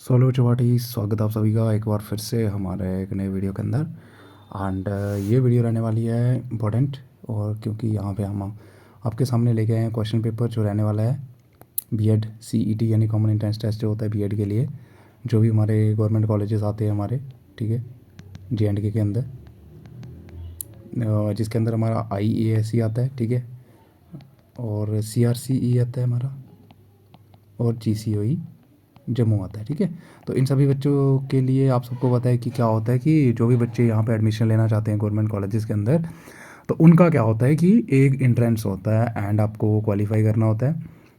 Solo Chowpatty स्वागत आप सभी का एक बार फिर से हमारे एक नए वीडियो के अंदर। एंड ये वीडियो रहने वाली है इम्पोर्टेंट, और क्योंकि यहाँ पे हम आपके सामने लेके आए हैं क्वेश्चन पेपर जो रहने वाला है बीएड सीईटी यानी कॉमन एंट्रेंस टेस्ट जो होता है बीएड के लिए, जो भी हमारे गवर्नमेंट कॉलेजेस आते हैं हमारे, ठीक है, JNK के अंदर, जिसके अंदर हमारा IASE आता है, ठीक है, और CRCE आता है हमारा, और GCOE जम्मू आता है, ठीक है। तो इन सभी बच्चों के लिए आप सबको पता है कि क्या होता है कि जो भी बच्चे यहाँ पे एडमिशन लेना चाहते हैं गवर्नमेंट कॉलेजेस के अंदर, तो उनका क्या होता है कि एक एंट्रेंस होता है एंड आपको क्वालिफाई करना होता है।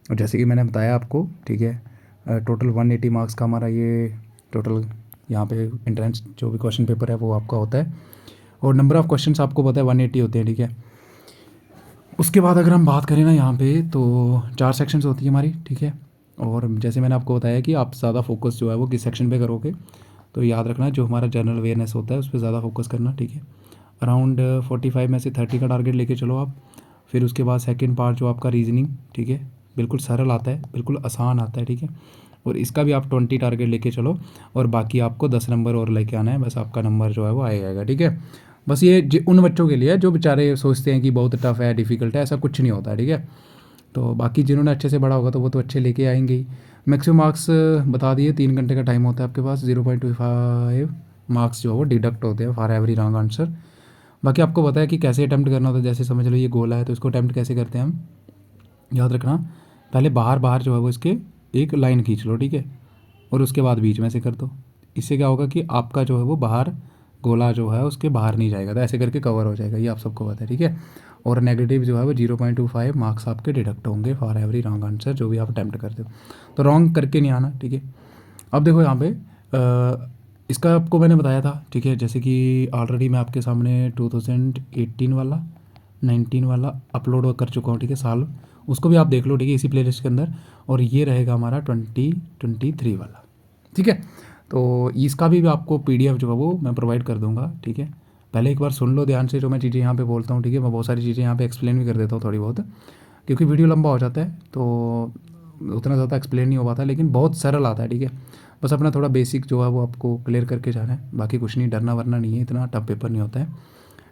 और जैसे कि मैंने बताया आपको, ठीक है, टोटल 180 मार्क्स का हमारा ये टोटल यहाँ पे एंट्रेंस जो भी क्वेश्चन पेपर है वो आपका होता है, और नंबर ऑफ़ क्वेश्चन आपको पता है 180 होते हैं, ठीक है। उसके बाद अगर हम बात करें ना यहाँ पे, तो 4 सेक्शंस होती है हमारी, ठीक है। और जैसे मैंने आपको बताया कि आप ज़्यादा फोकस जो है वो किस सेक्शन पे करोगे, तो याद रखना जो हमारा जनरल अवेयरनेस होता है उस पर ज़्यादा फोकस करना, ठीक है। अराउंड 45 में से 30 का टारगेट लेके चलो आप। फिर उसके बाद सेकंड पार्ट जो आपका रीजनिंग, ठीक है, बिल्कुल सरल आता है, बिल्कुल आसान आता है, ठीक है। और इसका भी आप 20 टारगेट लेके चलो, और बाकी आपको 10 नंबर और लेके आना है, बस आपका नंबर जो है वो आएगा, ठीक है। बस ये उन बच्चों के लिए है जो बेचारे सोचते हैं कि बहुत टफ है, डिफ़िकल्ट है, ऐसा कुछ नहीं होता है, ठीक है। तो बाकी जिन्होंने अच्छे से पढ़ा होगा तो वो तो अच्छे लेके आएंगे ही। मैक्सिमम मार्क्स बता दिए, 3 घंटे का टाइम होता है आपके पास, 0.25 मार्क्स जो है वो डिडक्ट होते हैं फॉर एवरी रॉन्ग आंसर। बाकी आपको पता है कि कैसे अटैम्प्ट करना होता है। जैसे समझ लो ये गोला है तो इसको अटैम्प्ट कैसे करते हैं हम, याद रखना, पहले बाहर बाहर जो है वो इसके एक लाइन खींच लो, ठीक है, और उसके बाद बीच में से कर दो। इससे क्या होगा कि आपका जो है वो बाहर गोला जो है उसके बाहर नहीं जाएगा, तो ऐसे करके कवर हो जाएगा, ये आप सबको पता है, ठीक है। और नेगेटिव जो है वो 0.25 मार्क्स आपके डिडक्ट होंगे फॉर एवरी रॉन्ग आंसर जो भी आप अटैम्प्ट करते हो। तो रॉन्ग करके नहीं आना, ठीक है। अब देखो यहाँ पे इसका आपको मैंने बताया था, ठीक है, जैसे कि ऑलरेडी मैं आपके सामने 2018 वाला 19 वाला अपलोड कर चुका हूँ, ठीक है, साल, उसको भी आप देख लो, ठीक है, इसी प्लेलिस्ट के अंदर। और ये रहेगा हमारा 2023 वाला, ठीक है। तो इसका भी आपको PDF जो है वो मैं प्रोवाइड कर दूंगा, ठीक है। पहले एक बार सुन लो ध्यान से जो मैं चीज़ें यहाँ पे बोलता हूँ, ठीक है। मैं बहुत सारी चीज़ें यहाँ पे एक्सप्लेन भी कर देता हूँ थोड़ी बहुत, क्योंकि वीडियो लंबा हो जाता है तो उतना ज़्यादा एक्सप्लेन नहीं हो पाता, लेकिन बहुत सरल आता है, ठीक है। बस अपना थोड़ा बेसिक जो है वो आपको क्लियर करके जाना है, बाकी कुछ नहीं, डरना वरना नहीं है, इतना टफ पेपर नहीं होता है,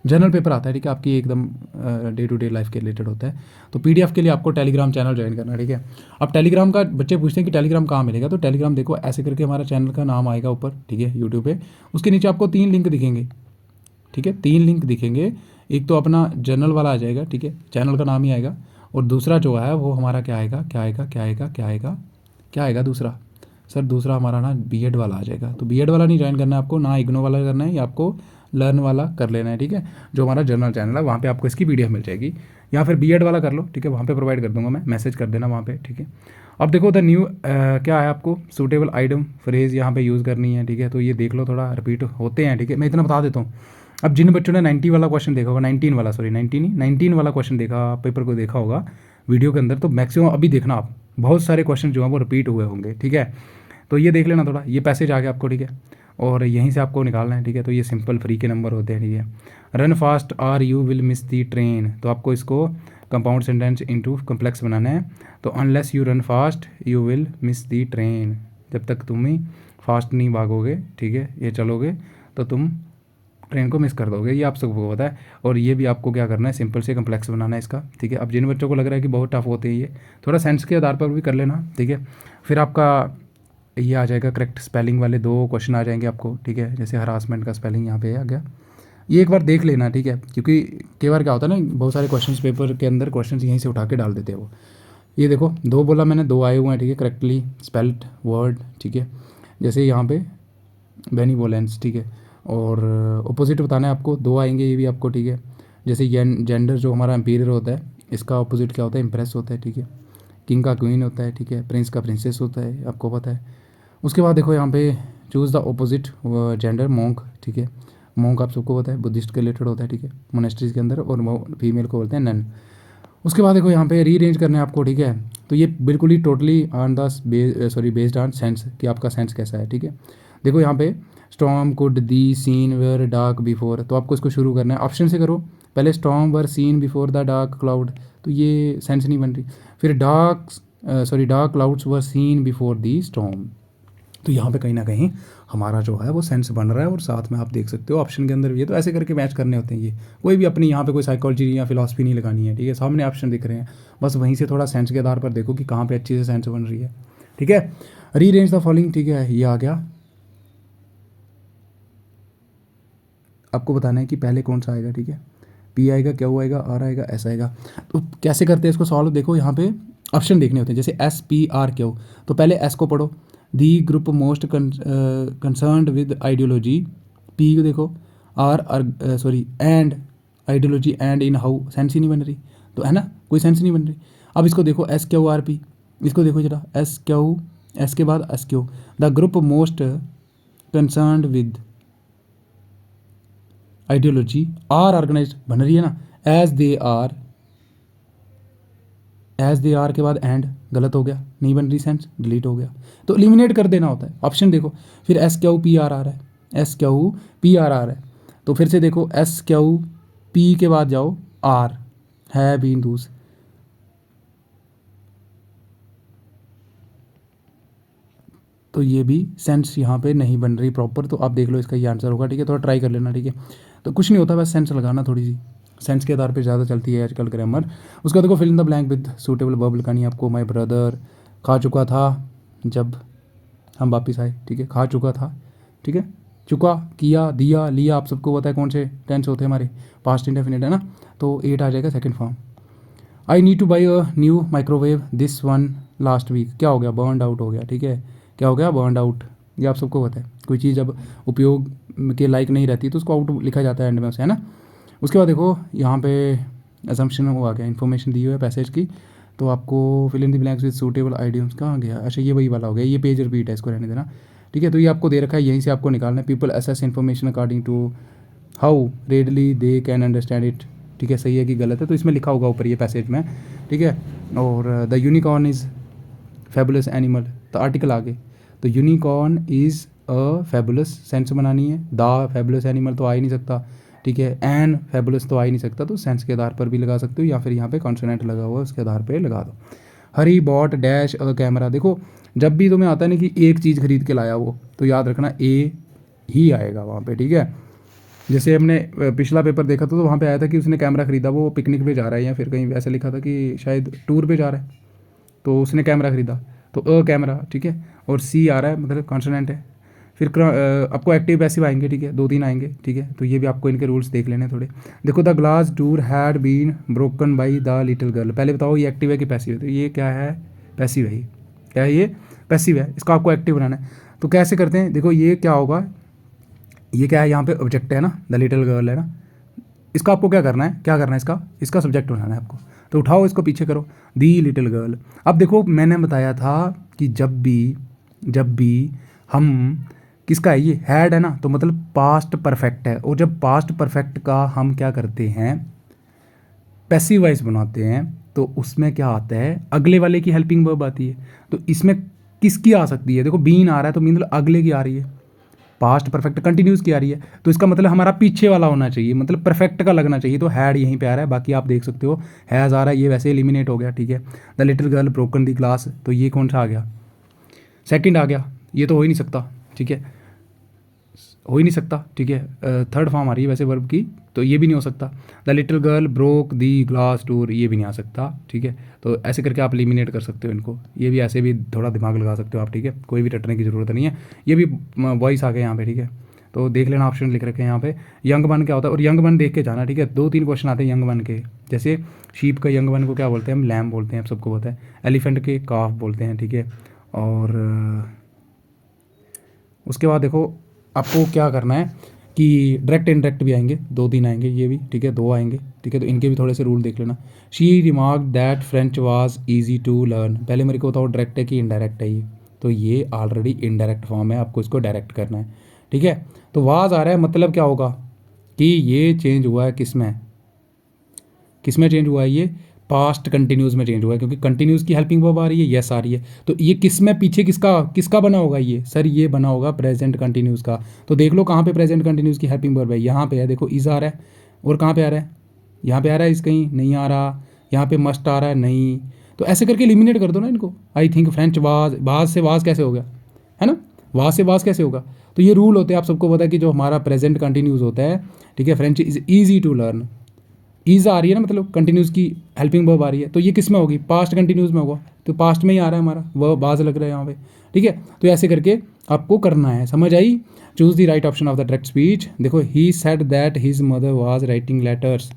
जनरल पेपर आता है, ठीक है, आपकी एकदम डे टू डे लाइफ के रिलेटेड होता है। तो PDF के लिए आपको टेलीग्राम चैनल ज्वाइन करना है, ठीक है। अब टेलीग्राम का बच्चे पूछते हैं कि टेलीग्राम कहाँ मिलेगा, तो टेलीग्राम देखो ऐसे करके हमारा चैनल का नाम आएगा ऊपर, ठीक है, यूट्यूब पे, उसके नीचे आपको 3 लिंक दिखेंगे, ठीक है, 3 लिंक दिखेंगे। एक तो अपना जनरल वाला आ जाएगा, ठीक है, चैनल का नाम ही आएगा, और दूसरा जो है वो हमारा क्या आएगा, क्या आएगा, क्या आएगा, क्या आएगा, क्या आएगा दूसरा, सर दूसरा हमारा ना BED वाला आ जाएगा। तो BED वाला नहीं ज्वाइन करना है आपको, ना इग्नो वाला करना है, या आपको लर्न वाला कर लेना है, ठीक है, जो हमारा जनरल चैनल है वहाँ पे आपको इसकी PDF मिल जाएगी, या फिर BED वाला कर लो, ठीक है, वहाँ पे प्रोवाइड कर दूंगा मैं, मैसेज कर देना वहाँ पे, ठीक है। अब देखो द न्यू क्या है, आपको सूटेबल आइटम फ्रेज़ यहाँ पे यूज़ करनी है, ठीक है। तो ये देख लो, थोड़ा रिपीट होते हैं, ठीक है, मैं इतना बता देता हूँ। अब जिन बच्चों ने 90 वाला क्वेश्चन देखा होगा, 19 वाला, सॉरी 19 वाला क्वेश्चन देखा, पेपर को देखा होगा वीडियो के अंदर, तो मैक्सिमम अभी देखना आप, बहुत सारे क्वेश्चन जो हैं वो रिपीट हुए होंगे, ठीक है। तो ये देख लेना थोड़ा, ये पैसेज आ गया आपको, ठीक है, और यहीं से आपको निकालना है, ठीक है। तो ये सिंपल फ्री के नंबर होते हैं, ठीक है। रन फास्ट और you will miss the train, तो आपको इसको कंपाउंड सेंटेंस इनटू कम्प्लेक्स बनाना है। तो unless you run fast you will miss the train, जब तक तुम ही फास्ट नहीं भागोगे, ठीक है, ये चलोगे, तो तुम ट्रेन को मिस कर दोगे, ये आप सबको पता है। और ये भी आपको क्या करना है, सिंपल से कम्प्लेक्स बनाना है इसका, ठीक है। अब जिन बच्चों को लग रहा है कि बहुत टफ होते हैं ये, थोड़ा सेंस के आधार पर भी कर लेना, ठीक है। फिर आपका ये आ जाएगा करेक्ट स्पेलिंग वाले 2 क्वेश्चन आ जाएंगे आपको, ठीक है। जैसे हरासमेंट का स्पेलिंग यहाँ पे आ गया, ये एक बार देख लेना, ठीक है, क्योंकि कई बार क्या होता है ना, बहुत सारे क्वेश्चंस पेपर के अंदर क्वेश्चंस यहीं से उठा के डाल देते हैं वो। ये देखो 2 बोला मैंने, 2 आए हुए हैं, ठीक है, करेक्टली स्पेल्ड वर्ड, ठीक है। जैसे यहाँ पे बेनीवोलेंस, ठीक है, और अपोजिट बताना है आपको, 2 आएंगे ये भी आपको, ठीक है। जैसे जेंडर जो हमारा एम्पीरियर होता है, इसका अपोजिट क्या होता है, इम्प्रेस होता है, ठीक है। किंग का क्वीन होता है, ठीक है, प्रिंस का प्रिंसेस होता है, आपको पता है। उसके बाद देखो यहाँ पे choose the opposite gender monk, ठीक है, मोंक आप सबको पता है बुद्धिस्ट के रिलेटेड होता है, ठीक है, मोनेस्ट्रीज के अंदर, और वो फीमेल को बोलते हैं नन। उसके बाद देखो यहाँ पे रीअरेंज करना है आपको, ठीक है। तो ये बिल्कुल ही totally on the based on sense, कि आपका सेंस कैसा है, ठीक है। देखो यहाँ पे storm could the scene were dark before, तो आपको इसको शुरू करना है, ऑप्शन से करो। पहले storm were seen before the dark cloud, तो ये सेंस नहीं बन रही। फिर dark clouds were seen before the storm, तो यहाँ पे कहीं ना कहीं हमारा जो है वो सेंस बन रहा है, और साथ में आप देख सकते हो ऑप्शन के अंदर भी है। तो ऐसे करके मैच करने होते हैं ये, कोई भी अपनी यहाँ पे कोई साइकोलॉजी या फिलॉसफी नहीं लगानी है, ठीक है। सामने ऑप्शन दिख रहे हैं, बस वहीं से थोड़ा सेंस के आधार पर देखो कि कहाँ पे अच्छी से सेंस बन रही है, ठीक है। रीअरेंज द फॉलोइंग, ठीक है, ये आ गया। आपको बताना है कि पहले कौन सा आएगा, ठीक है। पी आएगा, क्यू आएगा, आर आएगा, एस आएगा। तो कैसे करते हैं इसको सॉल्व, देखो यहाँ पे ऑप्शन देखने होते हैं, जैसे एस पी आर क्यू। तो पहले एस को पढ़ो, the group most concerned with ideology. P को देखो, R sorry and ideology and in how, sense ही नहीं बन रही, तो है ना, कोई सेंस नहीं बन रही। अब इसको देखो एस क्यू आर पी, इसको देखो जरा, एस क्यू, एस के बाद S Q, the group most concerned with ideology are organise बन रही है ना, एज दे आर के बाद एंड गलत हो गया, नहीं बन रही सेंस, डिलीट हो गया। तो एलिमिनेट कर देना होता है। ऑप्शन देखो, फिर एस क्यू पी आर आ रहा है, एस क्यू पी आर आ रहा है, तो फिर से देखो एस क्यू पी के बाद जाओ आर है बिंदुस, तो ये भी सेंस यहाँ पे नहीं बन रही प्रॉपर। तो आप देख लो इसका ये आंसर होगा, ठीक है। थोड़ा ट्राई कर लेना, ठीक है। तो कुछ नहीं होता, बस सेंस लगाना, थोड़ी सी सेंस के आधार पे ज़्यादा चलती है आजकल ग्रामर। उसका देखो fill in the blank with suitable verb लगानी है आपको। माय ब्रदर खा चुका था जब हम वापिस आए, ठीक है, खा चुका था, ठीक है। चुका, किया, दिया, लिया, आप सबको पता है कौन से टेंस होते हैं हमारे, पास्ट इंडेफिनिट है ना। तो 8 आ जाएगा second form. I need to buy a new microwave this one last week, क्या हो गया, बर्नड आउट हो गया, ठीक है। क्या हो गया, बर्नड आउट, ये आप सबको पता है। कोई चीज़ जब उपयोग के लायक नहीं रहती तो उसको आउट लिखा जाता है एंड में, उसे, है ना। उसके बाद देखो यहाँ पे असम्पशन वो आ गया, इन्फॉर्मेशन दी हुई है पैसेज की, तो आपको fill in the blanks with suitable idioms, कहाँ गया, अच्छा ये वही वाला हो गया, ये पेज रिपीट है, इसको रहने देना, ठीक है। तो ये आपको दे रखा है, यहीं से आपको निकालना है। People assess information according to how readily they can understand it, ठीक है, सही है कि गलत है, तो इसमें लिखा होगा ऊपर ये पैसेज में, ठीक है। और the unicorn is fabulous animal, तो आर्टिकल आगे, तो unicorn is a fabulous, sense बनानी है। द फैबुलस एनिमल तो आ ही नहीं सकता, ठीक है। एन फैबुलस तो आ ही नहीं सकता, तो सेंस के आधार पर भी लगा सकते हो, या फिर यहाँ पे कॉन्सोनेंट लगा हुआ है उसके आधार पे लगा दो। हरी बॉट डैश अ कैमरा, देखो जब भी तुम्हें आता है ना कि एक चीज़ खरीद के लाया वो, तो याद रखना ए ही आएगा वहाँ पे, ठीक है। जैसे हमने पिछला पेपर देखा था, तो वहाँ पे आया था कि उसने कैमरा खरीदा, वो पिकनिक पे जा रहा है, या फिर कहीं ऐसा लिखा था कि शायद टूर पे जा रहा है, तो उसने कैमरा खरीदा, तो अ कैमरा, ठीक है। और सी आ रहा है, मतलब कॉन्सोनेंट है। फिर आपको एक्टिव पैसिव आएंगे, ठीक है, 2-3 आएंगे, ठीक है। तो ये भी आपको इनके रूल्स देख लेने थोड़े। देखो the glass door had been broken by the little girl, पहले बताओ ये एक्टिव है कि पैसिव है, तो ये क्या है, पैसिव है। क्या है ये, पैसिव है, इसका आपको एक्टिव बनाना है। तो कैसे करते हैं, देखो ये क्या होगा, ये क्या है, यहाँ पे ऑब्जेक्ट है ना, द लिटिल गर्ल है ना, इसका आपको क्या करना है, क्या करना है, इसका सब्जेक्ट बनाना है आपको। तो उठाओ इसको पीछे करो, दी लिटिल गर्ल। अब देखो मैंने बताया था कि जब भी हम, किसका है ये, हैड है ना, तो मतलब पास्ट परफेक्ट है, और जब पास्ट परफेक्ट का हम क्या करते हैं, पैसिव वॉइस बनाते हैं, तो उसमें क्या आता है, अगले वाले की हेल्पिंग वर्ब आती है। तो इसमें किसकी आ सकती है, देखो बीन आ रहा है, तो मीन अगले की आ रही है, पास्ट परफेक्ट कंटिन्यूस की आ रही है, तो इसका मतलब हमारा पीछे वाला होना चाहिए, मतलब परफेक्ट का लगना चाहिए। तो हैड यहीं पे आ रहा है, बाकी आप देख सकते हो हैज़ आ रहा है, ये वैसे एलिमिनेट हो गया, ठीक है। The little girl broken the glass, तो ये कौन सा आ गया, सेकंड आ गया, ये तो हो ही नहीं सकता, ठीक है, हो ही नहीं सकता, ठीक है। थर्ड फॉर्म आ रही है वैसे वर्ब की, तो ये भी नहीं हो सकता। The little girl broke the glass door, ये भी नहीं आ सकता, ठीक है। तो ऐसे करके आप एलिमिनेट कर सकते हो इनको, ये भी ऐसे भी थोड़ा दिमाग लगा सकते हो आप, ठीक है, कोई भी रटने की ज़रूरत नहीं है। ये भी वॉइस आ गया यहाँ पे, ठीक है। तो देख लेना, ऑप्शन लिख रखे हैं यहाँ पे। यंग वन क्या होता है, और यंग वन देख के जाना, ठीक है। 2-3 क्वेश्चन आते हैं यंग वन के, जैसे शीप का यंग वन को क्या बोलते हैं, हम लैम बोलते हैं, आप सबको पता है। एलिफेंट के काफ बोलते हैं, ठीक है। और उसके बाद देखो आपको क्या करना है कि डायरेक्ट इनडायरेक्ट भी आएंगे, 2-3 आएंगे, ये भी, ठीक है, 2 आएंगे, ठीक है। तो इनके भी थोड़े से रूल देख लेना। She remark that French was easy to learn, पहले मेरे को बताओ डायरेक्ट है कि इनडायरेक्ट है ये, तो ये ऑलरेडी इनडायरेक्ट फॉर्म है, आपको इसको डायरेक्ट करना है, ठीक है। तो वाज आ रहा है, मतलब क्या होगा कि ये चेंज हुआ है किस में चेंज हुआ है, ये पास्ट कंटिन्यूस में चेंज हुआ है, क्योंकि कंटिन्यूस की हेल्पिंग वर्ब आ रही है, यस आ रही है। तो ये किस में पीछे किसका बना होगा ये, सर ये बना होगा प्रेजेंट कंटिन्यूस का। तो देख लो कहाँ पे प्रेजेंट कंटिन्यूस की हेल्पिंग वर्ब है, यहाँ पे है, देखो इज आ रहा है, और कहाँ पे आ रहा है, यहाँ पे आ रहा है, इस कहीं नहीं आ रहा, यहाँ पे मस्ट आ रहा है, नहीं। तो ऐसे करके एलिमिनेट कर दो ना इनको। आई थिंक फ्रेंच वाज से वाज कैसे हो गया, है ना, वाज से वाज कैसे होगा? तो ये रूल होते हैं, आप सबको पता है कि जो हमारा प्रेजेंट कंटिन्यूस होता है, ठीक है, French is easy to learn. Ease आ रही है ना, मतलब कंटिन्यूस की हेल्पिंग वर्ब आ रही है, तो ये किस में होगी? पास्ट कंटिन्यूस में होगा, तो पास्ट में ही आ रहा है हमारा, वह बाज लग रहा है यहाँ पे, ठीक है। तो ऐसे करके आपको करना है, समझ आई? Choose the right option of the direct speech. देखो, he said that his mother was writing letters,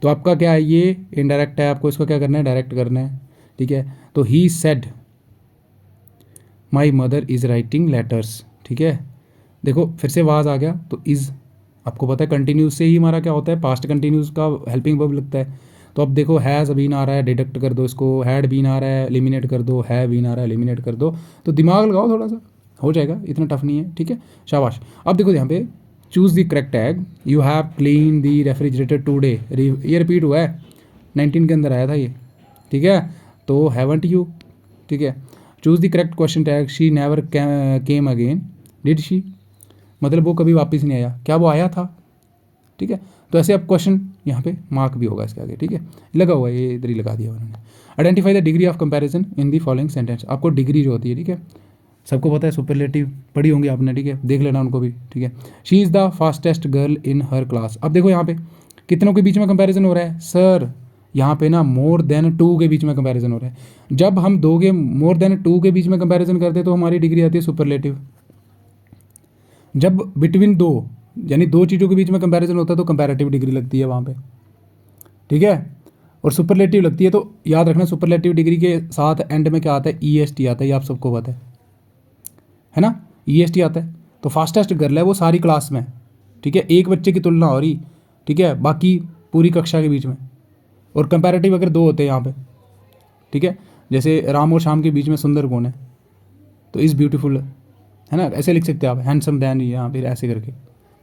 तो आपका क्या है, ये इनडायरेक्ट है, आपको इसको क्या करना है, डायरेक्ट करना है, ठीक है। तो he said my mother is writing letters, ठीक है। देखो फिर से वाज आ गया, तो इज़ आपको पता है कंटिन्यूस से ही हमारा क्या होता है, पास्ट कंटिन्यूस का हेल्पिंग वर्ब लगता है। तो अब देखो, हैज़ बीन आ रहा है, डिडक्ट कर दो इसको, हैड बीन आ रहा है, एलिमिनेट कर दो, है बीन आ रहा है, एलिमिनेट कर दो। तो दिमाग लगाओ थोड़ा सा, हो जाएगा, इतना टफ नहीं है, ठीक है, शाबाश। अब देखो यहाँ पे choose the correct tag, you have clean the refrigerator today, ये रिपीट हुआ है, 19 के अंदर आया था ये, ठीक है। तो हैवंट यू, ठीक है। Choose the correct question tag, she never came again, did she, मतलब वो कभी वापस नहीं आया, क्या वो आया था, ठीक है। तो ऐसे अब क्वेश्चन यहाँ पे मार्क भी होगा इसके आगे, ठीक है, लगा हुआ है, ये इधर ही लगा दिया उन्होंने। Identify the degree of comparison in the following sentence, आपको डिग्री जो होती है, ठीक है, सबको पता है, सुपरलेटिव पढ़ी होंगी आपने, ठीक है, देख लेना उनको भी, ठीक है। She is the fastest girl in her class, अब देखो यहाँ पे कितनों के बीच में कंपैरिजन हो रहा है सर, यहाँ पे ना मोर देन 2 के बीच में कंपैरिजन हो रहा है। जब हम 2 के मोर देन 2 के बीच में कंपैरिजन करते हैं तो हमारी डिग्री आती है सुपरलेटिव। जब बिटवीन 2 यानी 2 चीज़ों के बीच में कंपैरिजन होता है तो कंपैरेटिव डिग्री लगती है वहाँ पे, ठीक है। और सुपरलेटिव लगती है, तो याद रखना सुपरलेटिव डिग्री के साथ एंड में क्या आता है, EST आता है, ये आप सबको पता है ना, EST आता है। तो फास्टेस्ट गर्ल है वो सारी क्लास में, ठीक है, एक बच्चे की तुलना हो रही, ठीक है, बाकी पूरी कक्षा के बीच में। और कंपैरेटिव अगर 2 होते हैं यहाँ पे, ठीक है, जैसे राम और शाम के बीच में सुंदर कौन है, तो इज़ ब्यूटीफुल है ना, ऐसे लिख सकते हैं आप, हैंडसम दैन, यहाँ फिर ऐसे करके,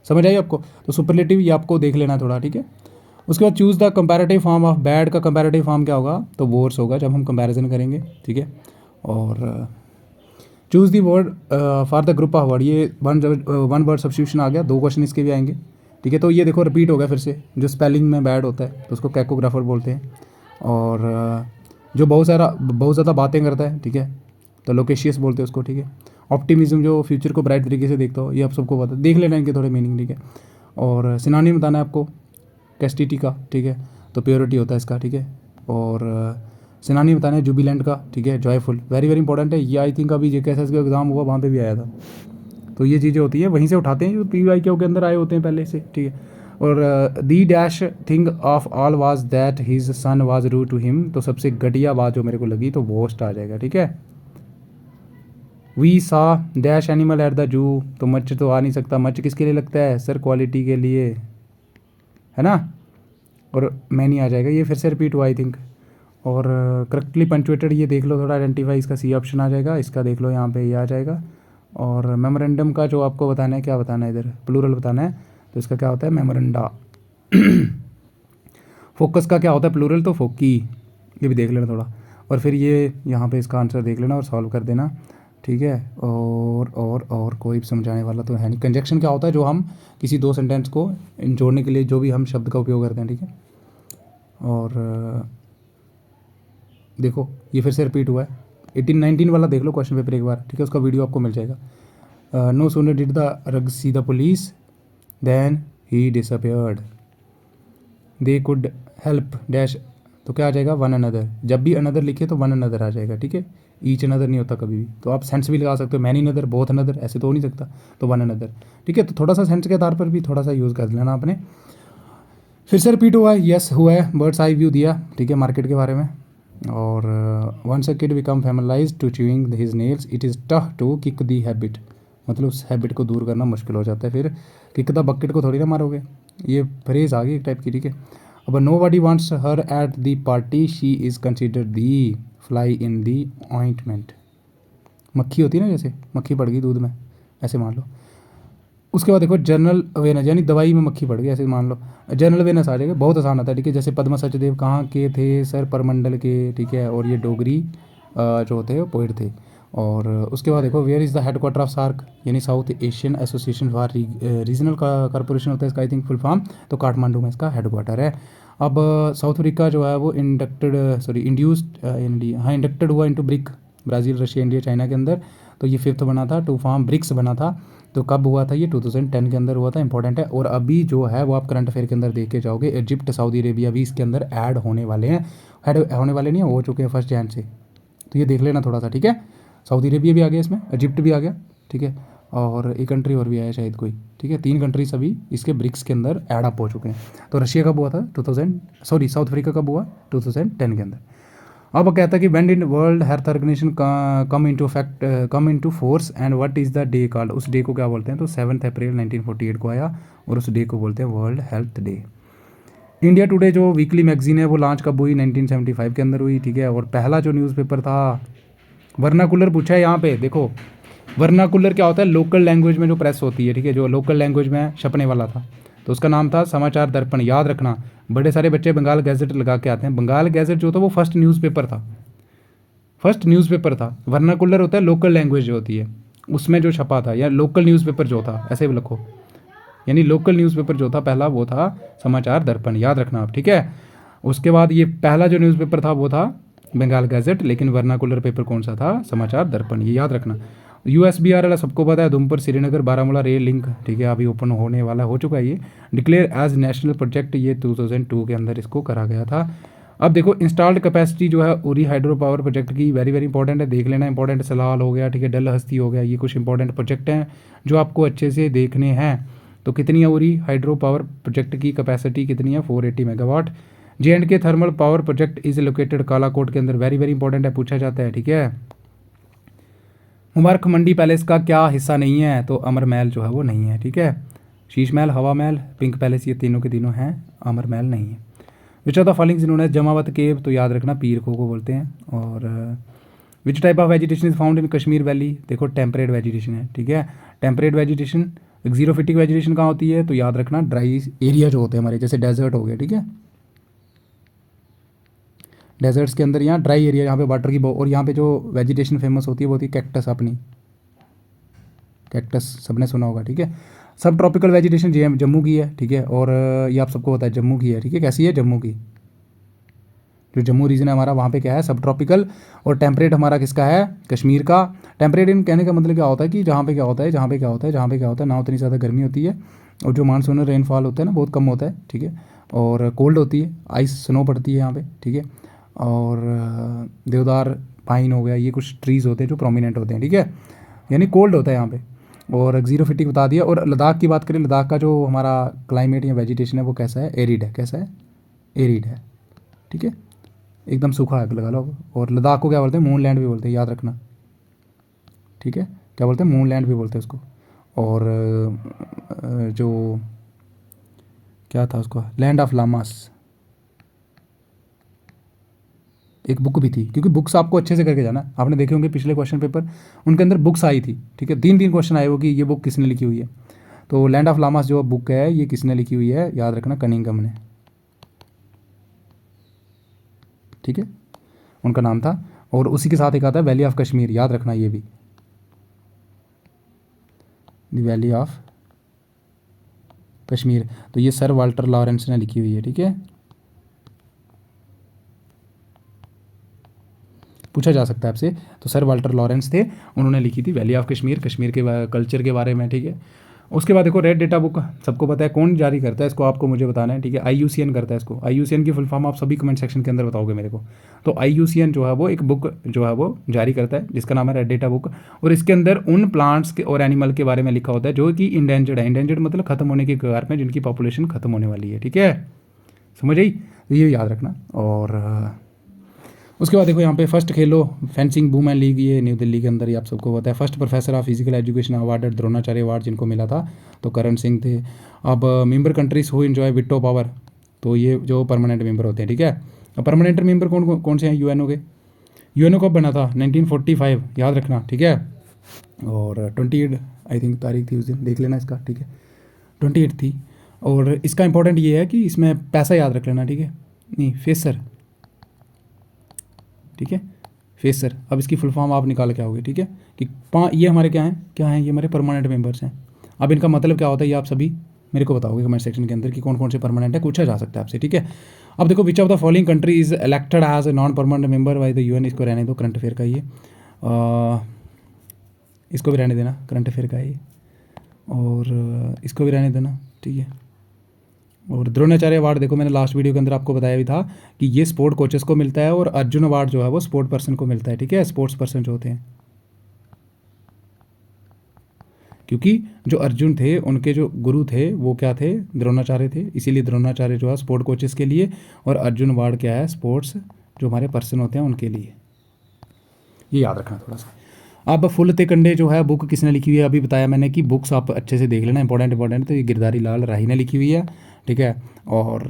समझ आई आपको? तो सुपरलेटिव ये आपको देख लेना थोड़ा, ठीक है। उसके बाद choose the comparative form of bad, का कंपैरेटिव फॉर्म क्या होगा, तो वोर्स होगा जब हम कंपैरिजन करेंगे, ठीक है। और choose the word for the group of word, ये वन वर्ड सब्स्टिट्यूशन आ गया, 2 क्वेश्चन इसके भी आएंगे, ठीक है। तो ये देखो रिपीट हो गया फिर से, जो स्पेलिंग में बैड होता है तो उसको कैकोग्राफर बोलते हैं। और जो बहुत ज़्यादा बातें करता है, ठीक है, तो लोकेशियस बोलते हैं उसको, ठीक है। ऑप्टिमिज्म जो फ्यूचर को ब्राइट तरीके से देखता हो, ये आप सबको पता है, देख लेना इनके थोड़े मीनिंग, ठीक है। और सिनोनिम बताना है आपको कैस्टिटी का, ठीक है, तो प्योरिटी होता है इसका, ठीक है। और सिनोनिम बताना है जुबिलेंट का, ठीक है, जॉयफुल, वेरी वेरी इंपॉर्टेंट है ये, आई थिंक अभी JKSS का एग्जाम हुआ वहाँ पे भी आया था, तो ये चीज़ें होती है, वहीं से उठाते हैं जो PYQ के अंदर आए होते हैं पहले से, ठीक है। और the dash thing of all was that his son was rude to him, तो सबसे घटिया बात जो मेरे को लगी तो वोस्ट आ जाएगा, ठीक है। We saw dash animal at the zoo, तो मच तो आ नहीं सकता, मच किसके लिए लगता है सर, क्वालिटी के लिए, है ना। और मैनी आ जाएगा, ये फिर से रिपीट हुआ आई थिंक। और करेक्टली पंचुएटेड, ये देख लो थोड़ा, आइडेंटिफाई, इसका C ऑप्शन आ जाएगा, इसका देख लो यहाँ पे ये आ जाएगा। और मेमोरेंडम का जो आपको बताना है, क्या बताना है इधर, प्लूरल बताना है, तो इसका क्या होता है, मेमोरेंडा। फोकस का क्या होता है प्लूरल, तो फोकी, ये भी देख लेना थोड़ा। और फिर ये यहाँ पे इसका आंसर देख लेना और सॉल्व कर देना, ठीक है। और कोई समझाने वाला तो है नहीं। कंजक्शन क्या होता है, जो हम किसी 2 सेंटेंस को जोड़ने के लिए जो भी हम शब्द का उपयोग करते हैं, ठीक है। और देखो ये फिर से रिपीट हुआ है, 18-19 वाला देख लो क्वेश्चन पेपर एक बार, ठीक है, उसका वीडियो आपको मिल जाएगा। No sooner did the rogue see the police then he disappeared, they could help dash, तो क्या आ जाएगा, वन अनदर, जब भी अनदर लिखे तो वन अनदर आ जाएगा, ठीक है, ईच अनदर नहीं होता कभी भी। तो आप सेंस भी लगा सकते हो, मैनी अनदर, बोथ अनदर, ऐसे तो हो नहीं सकता, तो वन अनदर, ठीक है। तो थोड़ा सा सेंस के आधार पर भी थोड़ा सा यूज़ कर लेना आपने। फिर से रिपीट हुआ है, यस हुआ है, बर्ड्स आई व्यू दिया, ठीक है, मार्केट के बारे में। और once a kid become familiarise to chewing his nails, it is tough to kick the habit, मतलब उस हैबिट को दूर करना मुश्किल हो जाता है। फिर किक द बकेट को थोड़ी ना मारोगे, ये फ्रेज आ गई एक टाइप की, ठीक है। अब nobody wants her at the party, she is consider the fly in the ointment, मक्खी होती है ना, जैसे मक्खी पड़ गई दूध में, ऐसे मान लो। उसके बाद देखो जनरल अवेयरनेस, यानी दवाई में मक्खी पड़ गई, ऐसे मान लो, जनरल अवेयरनेस आ जाएगा, बहुत आसान आता है, ठीक है। जैसे पद्मा सचदेव कहाँ के थे सर, परमंडल के, ठीक है। और ये डोगरी जो होते हैं पोइट थे। और उसके बाद देखो where is the headquarter of SAARC, यानी South Asian Association for Regional Corporation होता है इसका, आई थिंक फुल फॉर्म, तो काठमांडू में इसका हेडक्वार्टर है। अब साउथ अफ्रीका जो है वो इंडक्टेड हुआ into brick, Brazil, Russia, India, China के अंदर, तो ये 5th बना था। टू फॉर्म ब्रिक्स बना था, तो कब हुआ था ये? 2010 के अंदर हुआ था, इंपॉर्टेंट है। और अभी जो है वो आप करंट अफेयर के अंदर देख के जाओगे, इजिप्ट सऊदी अरेबिया भी इसके अंदर ऐड होने वाले हैं। ऐड होने वाले नहीं, हो चुके हैं 1 जनवरी से, तो ये देख लेना थोड़ा सा, ठीक है। सऊदी अरेबिया भी आ गया इसमें, इजिप्ट भी आ गया, ठीक है, और एक कंट्री और भी आया शायद कोई, ठीक है। 3 कंट्री सभी इसके ब्रिक्स के अंदर ऐड अप हो चुके हैं। तो रशिया कब हुआ था? साउथ अफ्रीका कब हुआ? 2010 के अंदर। अब कहता है कि when did World Health Organization come into force and what is the day called? उस डे को क्या बोलते हैं? तो 7 अप्रैल 1948 को आया, और उस डे को बोलते हैं world health day. India today जो वीकली मैगजीन है वो लॉन्च कब हुई? 1975 के अंदर हुई, ठीक है। और पहला जो न्यूज़पेपर था, वर्नाकुलर पूछा है यहाँ पे, देखो वर्नाकुलर क्या होता है? लोकल लैंग्वेज में जो प्रेस होती है, ठीक है, जो लोकल लैंग्वेज में छपने वाला था, तो उसका नाम था समाचार दर्पण। याद रखना, बड़े सारे बच्चे बंगाल गैजेट लगा के आते हैं। बंगाल गैजेट जो था वो फर्स्ट न्यूज़पेपर था। वर्नाकुलर होता है लोकल लैंग्वेज जो होती है, उसमें जो छपा था, या लोकल न्यूज़पेपर जो था, ऐसे भी लिखो, यानी लोकल न्यूज़पेपर जो था पहला वो था समाचार दर्पण। याद रखना आप, ठीक है। उसके बाद ये पहला जो न्यूज़पेपर था वो था बंगाल गैजेट, लेकिन वर्नाकुलर पेपर कौन सा था? समाचार दर्पण, ये याद रखना। USBR वाला सबको पता है, उधमपुर श्रीनगर बारामूला रेल लिंक, ठीक है, अभी ओपन होने वाला, हो चुका है ये, डिक्लेयर एज नेशनल प्रोजेक्ट, ये 2002 के अंदर इसको करा गया था। अब देखो इंस्टॉल्ड कैपेसिटी जो है उरी हाइड्रो पावर प्रोजेक्ट की, वेरी वेरी इंपॉर्टेंट है, देख लेना। इंपॉर्टेंट सलाल हो गया, ठीक है, डल हस्ती हो गया, ये कुछ इंपॉर्टेंट प्रोजेक्ट हैं जो आपको अच्छे से देखने हैं। तो कितनी है उरी हाइड्रो पावर प्रोजेक्ट की कैपेसिटी कितनी है? 480 megawatt. J&K thermal power project is located Kalakot के अंदर, वेरी वेरी इंपॉर्टेंट है, पूछा जाता है, ठीक है। मुबारक मंडी पैलेस का क्या हिस्सा नहीं है? तो अमर महल जो है वो नहीं है, ठीक है। शीश महल, हवा महल, पिंक पैलेस, ये तीनों के तीनों हैं, अमर महल नहीं है। Which of the following is known as Jamawat cave? तो याद रखना पीर खो को बोलते हैं। और which type of vegetation is found in Kashmir valley? देखो टेम्परेट वेजिटेशन है, ठीक है, टेम्परेट वेजिटेशन। एक्जीरोफिटिक वेजिटेशन कहाँ होती है? तो याद रखना ड्राई एरिया जो होते हैं हमारे, जैसे डेजर्ट हो गया, ठीक है, डेजर्ट्स के अंदर यहाँ ड्राई एरिया, यहाँ पे वाटर की और यहाँ पे जो वेजिटेशन फेमस होती है वो होती है कैक्टस, अपनी कैक्टस सबने सुना होगा, ठीक है। सब ट्रॉपिकल वेजिटेशन जम्मू की है, ठीक है, और ये आप सबको पता है जम्मू की है, ठीक है। कैसी है? जम्मू की, जो जम्मू रीजन है हमारा, वहाँ पे क्या है? सब ट्रॉपिकल। और टेम्परेट हमारा किसका है? कश्मीर का। टेम्परेट इन कहने का मतलब क्या होता है कि जहाँ पे क्या होता है, जहाँ पे क्या होता है, जहाँ पे क्या होता है, ना उतनी ज़्यादा गर्मी होती है, और जो मानसून रेनफॉल होता है ना बहुत कम होता है, ठीक है, और कोल्ड होती है, आइस स्नो पड़ती है यहाँ पे, ठीक है। और देवदार पाइन हो गया, ये कुछ ट्रीज़ होते हैं जो प्रोमिनेंट होते हैं, ठीक है, यानी कोल्ड होता है यहाँ पे। और एक्जीरोफिटिक बता दिया। और लद्दाख की बात करें, लद्दाख का जो हमारा क्लाइमेट या वेजिटेशन है वो कैसा है? एरिड है। कैसा है? एरिड है, ठीक है, एकदम सूखा है लगा लो। और लद्दाख को क्या बोलते हैं? मून लैंड भी बोलते हैं, याद रखना, ठीक है, क्या बोलते हैं? मून लैंड भी बोलते हैं उसको। और जो क्या था उसको, लैंड ऑफ लामास, एक बुक भी थी, क्योंकि बुक्स आपको अच्छे से करके जाना। आपने देखे होंगे पिछले क्वेश्चन पेपर, उनके अंदर बुक्स आई थी, ठीक है, 3 क्वेश्चन आए हो कि ये बुक किसने लिखी हुई है। तो लैंड ऑफ लामास जो बुक है ये किसने लिखी हुई है? याद रखना कनिंगम ने, ठीक है, उनका नाम था। और उसी के साथ एक आता है वैली ऑफ कश्मीर, याद रखना ये भी, द वैली ऑफ कश्मीर, तो ये सर वाल्टर लॉरेंस ने लिखी हुई है, ठीक है, पूछा जा सकता है आपसे। तो सर वाल्टर लॉरेंस थे, उन्होंने लिखी थी वैली ऑफ कश्मीर, कश्मीर के कल्चर के बारे में, ठीक है। उसके बाद देखो रेड डेटा बुक सबको पता है, कौन जारी करता है इसको? आपको मुझे बताना है, ठीक है, IUCN करता है इसको। IUCN की फुल फॉर्म आप सभी कमेंट सेक्शन के अंदर बताओगे मेरे को। तो IUCN जो है वो एक बुक जो है वो जारी करता है जिसका नाम है रेड डेटा बुक, और इसके अंदर उन प्लांट्स के और एनिमल के बारे में लिखा होता है जो कि इंडेंजर्ड है। इंडेंजर्ड मतलब खत्म होने की कगार में, जिनकी पॉपुलेशन खत्म होने वाली है, ठीक है, समझ आई? तो ये याद रखना। और उसके बाद देखो यहाँ पे first Khelo fencing women league, ये न्यू दिल्ली के अंदर, ये आप सबको पता है। First professor of physical education awarded, Dronacharya award जिनको मिला था तो करण सिंह थे। अब member countries who enjoy veto power, तो ये जो परमानेंट मेंबर होते हैं, ठीक है। अब परमानेंट मेंबर कौन कौन से हैं UNO के? UNO कब बना था? 1945, याद रखना, ठीक है। और 28 आई थिंक तारीख थी उस दिन, देख लेना इसका, ठीक है, 28 थी। और इसका इंपॉर्टेंट ये है कि इसमें पैसा याद रख लेना, ठीक है, नहीं फेसर, ठीक है, फेसर। अब इसकी फुल फॉर्म आप निकाल के आओगे, ठीक है, कि ये हमारे क्या हैं, ये हमारे परमानेंट मेंबर्स हैं। अब इनका मतलब क्या होता है ये आप सभी मेरे को बताओगे कमेंट सेक्शन के अंदर कि कौन कौन से परमानेंट है, पूछा जा सकता है आपसे, ठीक है। अब देखो which of the following country is elected as a non permanent member by the UN, इसको रहने दो, करंट अफेयर का ये। इसको भी रहने देना, करंट अफेयर का है ये, और इसको भी रहने देना, ठीक है। और द्रोणाचार्य अवार्ड देखो, मैंने लास्ट वीडियो के अंदर आपको बताया भी था कि ये स्पोर्ट कोचेस को मिलता है, और अर्जुन अवार्ड जो है वो स्पोर्ट पर्सन को मिलता है, ठीक है, स्पोर्ट्स पर्सन जो होते हैं। क्योंकि जो अर्जुन थे उनके जो गुरु थे वो क्या थे, द्रोणाचार्य थे, इसीलिए द्रोणाचार्य जो है स्पोर्ट कोचेस के लिए, और अर्जुन अवार्ड क्या है, स्पोर्ट्स जो हमारे पर्सन होते हैं उनके लिए। ये याद रखना थोड़ा सा। अब फुल ते कंडे जो है बुक किसने लिखी हुई है, अभी बताया मैंने कि बुक्स आप अच्छे से देख लेना, इंपॉर्टेंट। तो ये गिरधारी लाल राही ने लिखी हुई है, ठीक है। और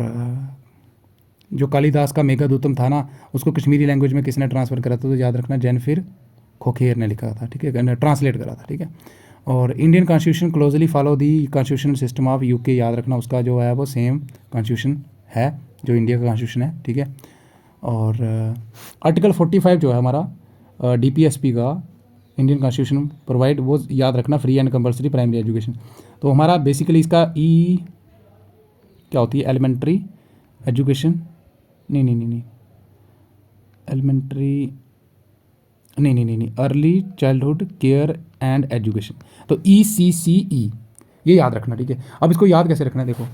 जो कालिदास का मेघदूतम था ना, उसको कश्मीरी लैंग्वेज में किसने ट्रांसफ़र करा था, तो याद रखना जेनफिर खोखेर ने लिखा था, ठीक है, ट्रांसलेट करा था, ठीक है। और Indian constitution closely follow the constitutional system of UK, याद रखना उसका जो है वो सेम कॉन्स्टिट्यूशन है जो इंडिया का कॉन्स्टिट्यूशन है, ठीक है। और आर्टिकल 45 जो है हमारा डीपीएसपी का, इंडियन कॉन्स्टिट्यूशन प्रोवाइड, वो याद रखना, free and compulsory primary education. तो हमारा बेसिकली इसका ई क्या होती है, एलिमेंट्री एजुकेशन, नहीं, एलिमेंट्री नहीं, early childhood care and education, तो ECCE, ये याद रखना, ठीक है। अब इसको याद कैसे रखना है, देखो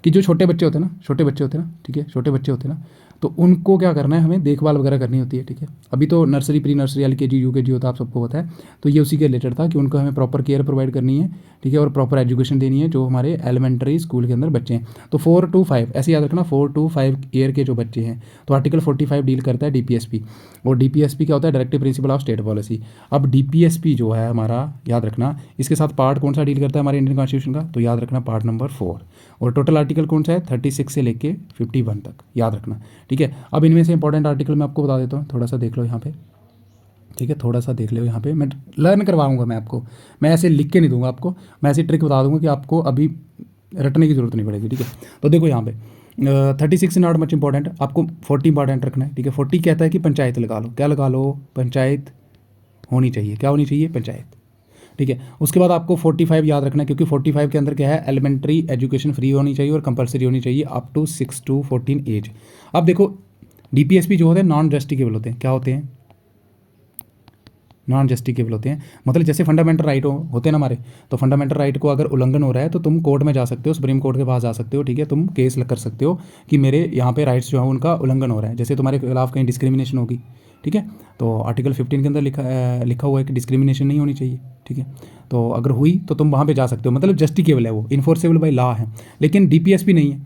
कि जो छोटे बच्चे होते हैं ना, ठीक है, छोटे बच्चे होते हैं ना, तो उनको क्या करना है, हमें देखभाल वगैरह करनी होती है, ठीक है। अभी तो nursery, pre nursery, LKG UKG होता है, आप सबको पता है। तो ये उसी के रिलेटेड था कि उनको हमें प्रॉपर केयर प्रोवाइड करनी है, ठीक है, और प्रॉपर एजुकेशन देनी है जो हमारे एलिमेंट्री स्कूल के अंदर बच्चे हैं। तो 4 to 5 ऐसे याद रखना, 4 to 5 ईयर के जो बच्चे हैं, तो आर्टिकल 45 डील करता है DPSP, और DPSP क्या होता है, directive principle of state policy. अब DPSP जो है हमारा, याद रखना, इसके साथ पार्ट कौन सा डील करता है हमारे इंडियन कॉन्स्टिट्यूशन का, तो याद रखना पार्ट नंबर 4, और टोटल आर्टिकल कौन सा है, 36 से लेके 51 तक, याद रखना, ठीक है। अब इनमें से इंपॉर्टेंट आर्टिकल मैं आपको बता देता हूँ, थोड़ा सा देख लो यहाँ पे, ठीक है, थोड़ा सा देख लो यहाँ पे, मैं लर्न करवाऊंगा मैं आपको, मैं ऐसे लिख के नहीं दूंगा आपको, मैं ऐसी ट्रिक बता दूंगा कि आपको अभी रटने की जरूरत नहीं पड़ेगी, ठीक है। तो देखो यहाँ पे 36 नॉट मच इंपॉर्टेंट, आपको 40 इंपॉर्टेंट रखना है, ठीक है। 40 कहता है कि पंचायत लगा लो, क्या लगा लो, पंचायत होनी चाहिए, क्या होनी चाहिए, पंचायत, ठीक है। उसके बाद आपको 45 याद रखना है, क्योंकि 45 के अंदर क्या है, एलिमेंट्री एजुकेशन फ्री होनी चाहिए और कंपलसरी होनी चाहिए अप टू 6 to 14 एज। अब देखो DPSP जो होते हैं नॉन जस्टिकेबल होते हैं, क्या होते हैं, नॉन जस्टिकेबल होते हैं, मतलब जैसे फंडामेंटल राइट होते हैं ना हमारे, तो फंडामेंटल राइट को अगर उल्लंघन हो रहा है तो तुम कोर्ट में जा सकते हो, सुप्रीम कोर्ट के पास जा सकते हो, ठीक है, तुम केस कर सकते हो कि मेरे यहाँ पे राइट्स जो है उनका उल्लंघन हो रहा है, जैसे तुम्हारे खिलाफ कहीं डिस्क्रिमिनेशन होगी, ठीक है। तो आर्टिकल 15 के अंदर लिखा हुआ है कि डिस्क्रिमिनेशन नहीं होनी चाहिए, ठीक है। तो अगर हुई तो तुम वहाँ पे जा सकते हो, मतलब जस्टिकेबल है, वो इन्फोर्सेबल बाई लॉ है, लेकिन DPSP नहीं है।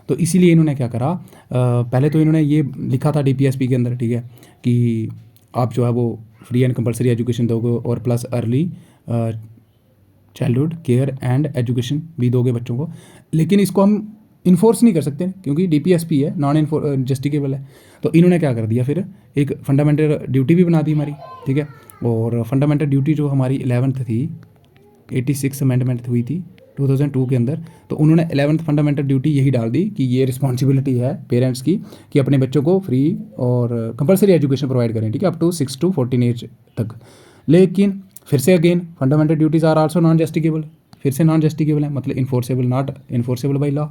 तो इसीलिए इन्होंने क्या करा, पहले तो इन्होंने ये लिखा था DPSP के अंदर, ठीक है, कि आप जो है वो फ्री एंड कंपलसरी एजुकेशन दोगे और plus early childhood care and education भी दोगे बच्चों को, लेकिन इसको हम इन्फोर्स नहीं कर सकते क्योंकि DPSP है, नॉन जस्टिकेबल है। तो इन्होंने क्या कर दिया, फिर एक फंडामेंटल ड्यूटी भी बना दी हमारी, ठीक है। और फंडामेंटल ड्यूटी जो हमारी 11th थी, 86 अमेंडमेंट हुई थी 2002 के अंदर, तो उन्होंने 11th फंडामेंटल ड्यूटी यही डाल दी कि ये रिस्पॉन्सिबिलिटी है पेरेंट्स की कि अपने बच्चों को फ्री और कंपलसरी एजुकेशन प्रोवाइड करें, ठीक है, अप टू 6 to 14 एज तक। लेकिन फिर से again fundamental duties are also non justiciable, फिर से नॉन जस्टिकेबल है, मतलब enforceable, not enforceable by law.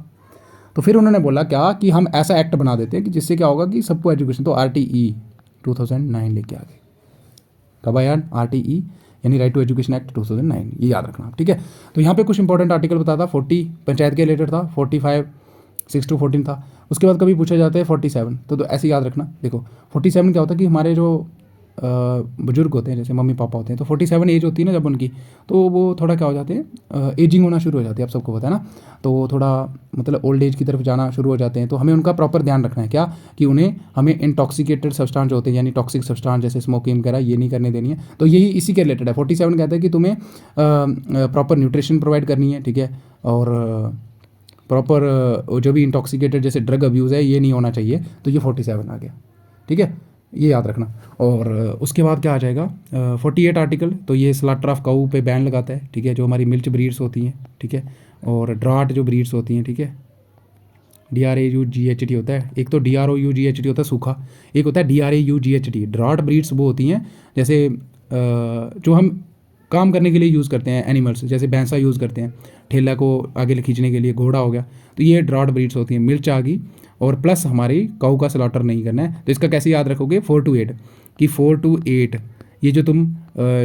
तो फिर उन्होंने बोला क्या कि हम ऐसा एक्ट बना देते हैं कि जिससे क्या होगा कि सबको एजुकेशन, तो RTE 2009 लेके आ गए, कब आया RTE, यानी राइट टू एजुकेशन एक्ट 2009, ये याद रखना, ठीक है। तो यहाँ पे कुछ इंपॉर्टेंट आर्टिकल बताया था, 40 पंचायत के रिलेटेड था, 45 6 to 14 था, उसके बाद कभी पूछा जाता है 47, तो ऐसे याद रखना। देखो 47 क्या होता है कि हमारे जो बुजुर्ग होते हैं, जैसे मम्मी पापा होते हैं, तो 47 एज होती है ना जब उनकी, तो वो थोड़ा क्या हो जाते हैं, एजिंग होना शुरू हो जाती है, आप सबको पता है ना, तो थोड़ा मतलब ओल्ड एज की तरफ जाना शुरू हो जाते हैं। तो हमें उनका प्रॉपर ध्यान रखना है, क्या कि उन्हें हमें इंटॉक्सिकेटेड सब्सटेंस होते हैं, यानी टॉक्सिक सब्सटेंस जैसे स्मोकिंग वगैरह ये नहीं करने देनी है। तो यही इसी के रिलेटेड है। 47 कहता है कि तुम्हें प्रॉपर न्यूट्रिशन प्रोवाइड करनी है, ठीक है, और प्रॉपर जो भी इंटॉक्सिकेटेड जैसे ड्रग अब्यूज़ है ये नहीं होना चाहिए। तो ये 47 आ गया, ठीक है, ये याद रखना। और उसके बाद क्या आ जाएगा 48 आर्टिकल, तो ये स्लाटर ऑफ काऊ पे बैन लगाता है, ठीक है, जो हमारी मिल्च ब्रीड्स होती हैं, ठीक है, और ड्राट जो ब्रीड्स होती हैं, ठीक है, DRAUGHT होता है, एक तो DROUGHT होता है सूखा, एक होता है DRAUGHT। ड्राट ब्रीड्स वो होती हैं जैसे जो हम काम करने के लिए यूज़ करते हैं एनिमल्स, जैसे भैंसा यूज़ करते हैं ठेला को आगे खींचने के लिए, घोड़ा हो गया, तो ये ड्राट ब्रीड्स होती हैं। मिर्च आ गई, और प्लस हमारी काऊ का स्लॉटर नहीं करना है। तो इसका कैसे याद रखोगे 4 to 8 कि 4 to 8 ये जो तुम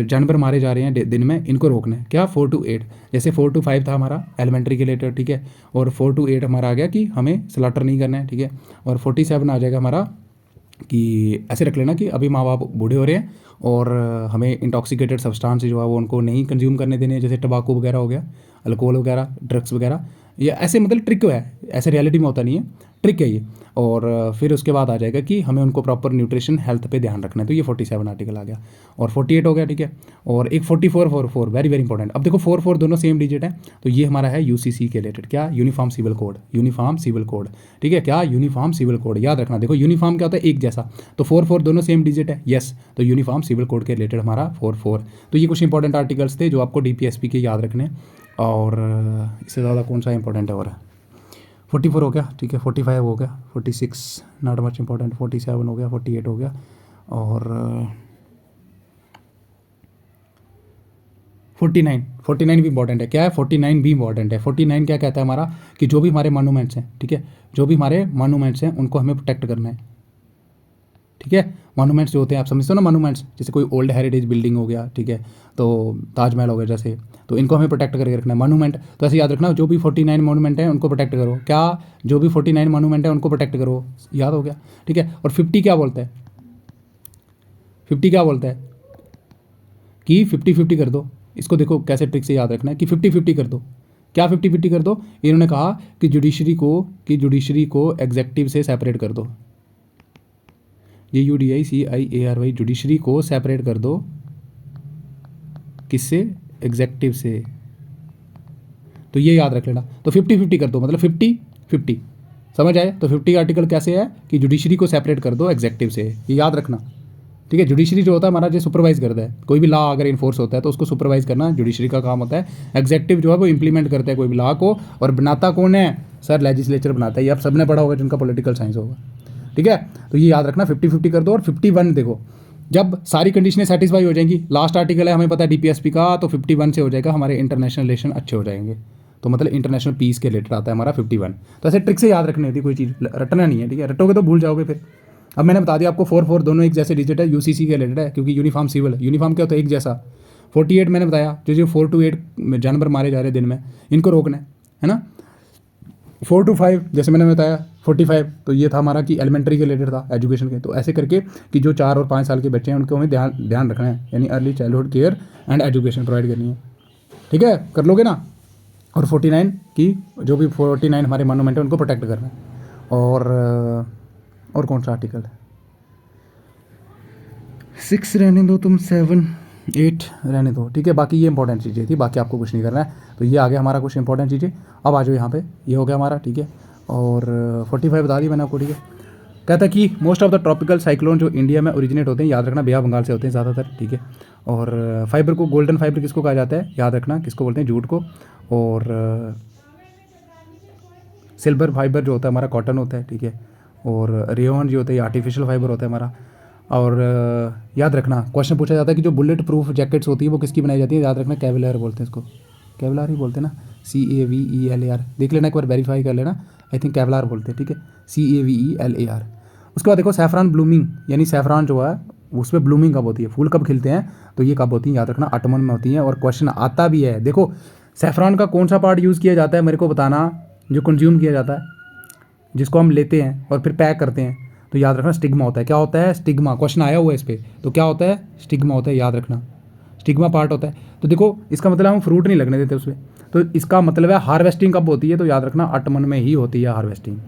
जानवर मारे जा रहे हैं दिन में, इनको रोकना है। क्या 4 to 8, जैसे 4 to 5 था हमारा एलिमेंट्री के रिलेटेड, ठीक है, और 4 to 8 हमारा आ गया कि हमें स्लॉटर नहीं करना है, ठीक है, और 47 आ जाएगा हमारा कि ऐसे रख लेना कि अभी माँ बाप बूढ़े हो रहे हैं और हमें इंटॉक्सिकेटेड सब्सटेंस जो है वो उनको नहीं कंज्यूम करने देने हैं, जैसे टबाकू वगैरह हो गया, अल्कोहल वगैरह, ड्रग्स वगैरह, ये ऐसे मतलब ट्रिक है, ऐसे रियलिटी में होता नहीं है, ट्रिक है ये। और फिर उसके बाद आ जाएगा कि हमें उनको प्रॉपर न्यूट्रिशन हेल्थ पे ध्यान रखना है, तो ये 47 आर्टिकल आ गया। और 48 हो गया, ठीक है, और एक 44 वेरी वेरी इंपॉर्टेंट। अब देखो 4 दोनों सेम डिजिट है, तो ये हमारा है यूसीसी के रिलेटेड, क्या, uniform civil code, uniform civil code, ठीक है, क्या, यूनिफॉर्म सिविल कोड, याद रखना। देखो यूनिफॉर्म क्या होता है, एक जैसा, तो 4 दोनों सेम डिजिट है, यस, तो यूनिफॉर्म सिविल कोड के रिलेटेड हमारा 4। तो ये कुछ इंपॉर्टेंट आर्टिकल्स थे जो आपको डीपीएसपी के याद रखने। और इससे ज़्यादा कौन सा इंपॉर्टेंट है, और 44 हो गया, ठीक है, 45 हो गया, 46 नॉट मच इंपॉर्टेंट, 47 हो गया, 48 हो गया, और 49 भी इंपॉर्टेंट है। क्या है, 49 भी इंपॉर्टेंट है। 49 क्या कहता है हमारा कि जो भी हमारे मॉन्यूमेंट्स हैं, ठीक है, जो भी हमारे मॉन्यूमेंट्स हैं उनको हमें प्रोटेक्ट करना है, ठीक है। मॉन्यूमेंट्स जो होते हैं, आप समझते हो ना, मॉन्यूमेंट्स जैसे कोई ओल्ड हेरिटेज बिल्डिंग हो गया, ठीक है, तो ताजमहल हो गया जैसे, तो इनको हमें प्रोटेक्ट करके रखना है। मॉन्यूमेंट तो ऐसे याद रखना, जो भी 49 मॉन्यूमेंट हैं उनको प्रोटेक्ट करो, क्या, जो भी 49 मॉन्यूमेंट है उनको प्रोटेक्ट करो, याद हो गया, ठीक है। और 50 क्या बोलता है, 50 क्या बोलता है कि 50-50 कर दो। इसको देखो कैसे ट्रिक से याद रखना है कि 50-50 कर दो। क्या 50-50 कर दो, इन्होंने कहा कि जुडिशरी को एग्जेक्टिव से सेपरेट कर दो, JUDICIARY, जुडिशरी को सेपरेट कर दो, किससे, एग्जेक्टिव से। तो ये याद रख लेना, तो 50-50 कर दो, मतलब 50-50, समझ आए। तो 50 आर्टिकल कैसे है कि जुडिशरी को सेपरेट कर दो एग्जेक्टिव से, ये याद रखना, ठीक है। जुडिशरी जो होता है हमारा, जो सुपरवाइज करता है, कोई भी लॉ अगर इन्फोर्स होता है तो उसको सुपरवाइज करना जुडिशरी का काम होता है। एग्जेक्टिव जो है वो इंप्लीमेंट करता है कोई भी लॉ को, और बनाता कौन है, सर, लेजिस्लेचर बनाता है। ये आप सबने पढ़ा होगा जिनका पॉलिटिकल साइंस होगा, ठीक है। तो ये याद रखना, 50-50 कर दो। और 51 देखो, जब सारी कंडीशनें सेटिस्फाई हो जाएंगी, लास्ट आर्टिकल है हमें पता है डीपीएसपी का, तो 51 से हो जाएगा हमारे इंटरनेशनल रिलेशन अच्छे हो जाएंगे, तो मतलब इंटरनेशनल पीस के रिलेटेड आता है हमारा 51। तो ऐसे ट्रिक से याद रखनी होती है, कोई चीज़ रटना नहीं है, ठीक है, रटोगे तो भूल जाओगे फिर। अब मैंने बता दिया आपको 4 दोनों एक जैसे डिजिट है, यूसीसी के रिलेटेड है, क्योंकि यूनिफॉर्म सिविल, यूनिफॉर्म क्या होता है, एक जैसा। 48 मैंने बताया, जो 4 to 8 जानवर मारे जा रहे हैं दिन में, इनको रोकना है ना। 4 to 5 जैसे मैंने बताया, 45 तो ये था हमारा कि एलिमेंट्री के रिलेटेड था, एजुकेशन के। तो ऐसे करके कि जो 4 और 5 साल के बच्चे हैं उनको हमें ध्यान रखना है, यानी early childhood care and education provide करनी है, ठीक है, कर लोगे ना। और 49 की जो भी 49 हमारे मॉन्यूमेंट है उनको प्रोटेक्ट करना है। और कौन सा आर्टिकल है, 6 रहने दो तुम, 7 8 रहने दो, ठीक है। बाकी ये इंपॉर्टेंट चीज़ें थी, बाकी आपको कुछ नहीं करना है। तो ये आ गया हमारा कुछ इंपॉर्टेंट चीज़ें। अब आ जाओ यहाँ पे, ये हो गया हमारा, ठीक है। और 45 बता दी मैंने आपको, ठीक है। कहता है कि most of the tropical cyclone जो इंडिया में ओरिजिनेट होते हैं, याद रखना, बे ऑफ बंगाल से होते हैं ज़्यादातर, ठीक है। और फाइबर को, गोल्डन फाइबर किसको कहा जाता है, याद रखना, किसको बोलते हैं, जूट को। और सिल्वर फाइबर जो होता है हमारा कॉटन होता है, ठीक है। और रेयन जो होता है आर्टिफिशियल फाइबर होता है हमारा। और याद रखना, क्वेश्चन पूछा जाता है कि जो बुलेट प्रूफ जैकेट्स होती है वो किसकी बनाई जाती है, याद रखना, केवलार बोलते हैं इसको, केवलार ही बोलते हैं ना, CAVELAR, देख लेना एक बार, वेरीफाई कर लेना, आई थिंक केवलार बोलते हैं, ठीक है, CAVELAR। उसके बाद देखो सैफरान ब्लूमिंग, यानी सैफरान जो है उसमें ब्लूमिंग कब होती है, फूल कब खिलते हैं, तो ये कब होती है, याद रखना, ऑटमन में होती है। और क्वेश्चन आता भी है, देखो सैफरान का कौन सा पार्ट यूज़ किया जाता है, मेरे को बताना, जो कंज्यूम किया जाता है, जिसको हम लेते हैं और फिर पैक करते हैं, तो याद रखना स्टिग्मा होता है। क्या होता है, स्टिग्मा, क्वेश्चन आया हुआ है इस पर, तो क्या होता है, स्टिग्मा होता है, याद रखना, स्टिग्मा पार्ट होता है। तो देखो इसका मतलब हम फ्रूट नहीं लगने देते उसमें, तो इसका मतलब है हार्वेस्टिंग कब होती है, तो याद रखना ऑटमन में ही होती है हार्वेस्टिंग,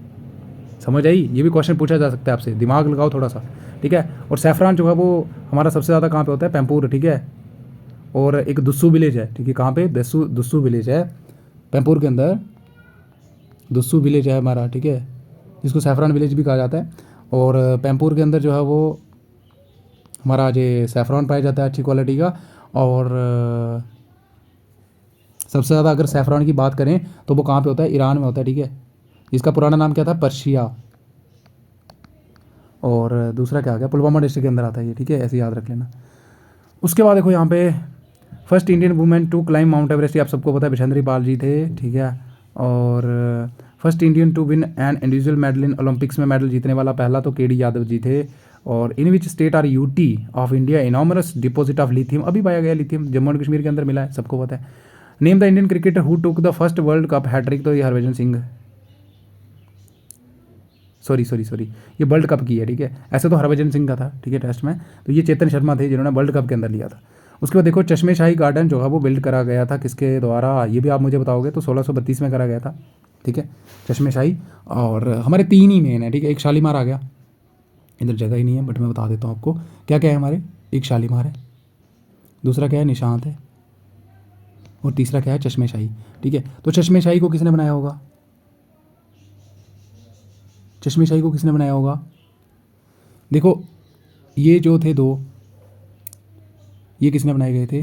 समझ आई। ये भी क्वेश्चन पूछा जा सकता है आपसे, दिमाग लगाओ थोड़ा सा, ठीक है। और सैफरान जो है वो हमारा सबसे ज़्यादा कहाँ पे होता है, पैम्पूर, ठीक है। और एक दुस्सू विलेज है, ठीक है, कहाँ पे, दुस्सू विलेज है पैम्पूर के अंदर, दुस्सू विलेज है हमारा, ठीक है, जिसको सैफरान विलेज भी कहा जाता है। और पैम्पूर के अंदर जो है वो हमारा जो सैफरान पाया जाता है अच्छी क्वालिटी का। और सबसे ज़्यादा अगर सैफरान की बात करें तो वो कहाँ पे होता है, ईरान में होता है, ठीक है, जिसका पुराना नाम क्या था, पर्शिया। और दूसरा क्या आ गया, पुलवामा डिस्ट्रिक्ट के अंदर आता है ये, ठीक है, ऐसे याद रख लेना। उसके बाद देखो यहाँ पे first Indian women to climb Mount Everest, आप सबको पता है बिशेंद्री पाल जी थे, ठीक है। और first Indian to win an individual medal in Olympics में मेडल जीतने वाला पहला तो केडी यादव जी थे। और in which state or UT of India enormous deposit of lithium, अभी पाया गया लिथियम जम्मू एंड कश्मीर के अंदर मिला है, सबको पता है। Name the Indian cricketer who took the first world cup hat trick, तो ये हरभजन सिंह, सॉरी ये वर्ल्ड कप की है, ठीक है। ऐसे तो हरभजन सिंह का था, ठीक है, टेस्ट में, तो ये चेतन शर्मा थे जिन्होंने वर्ल्ड कप के अंदर लिया था। उसके बाद देखो चश्मे शाही गार्डन जो है वो बिल्ड करा गया था किसके द्वारा, ये भी आप मुझे बताओगे, तो 1632 में करा गया था, ठीक है, चश्मे शाही। और हमारे 3 ही मेन है, ठीक है, एक शालीमार आ गया, इधर जगह ही नहीं है बट मैं बता देता हूँ आपको क्या क्या है हमारे, एक शालीमार है, दूसरा क्या है निशांत है, और तीसरा क्या है चश्मे शाही, ठीक है। तो चश्मे शाही को किसने बनाया होगा, चश्मे शाही को किसने बनाया होगा, देखो ये जो थे 2, ये किसने बनाए गए थे,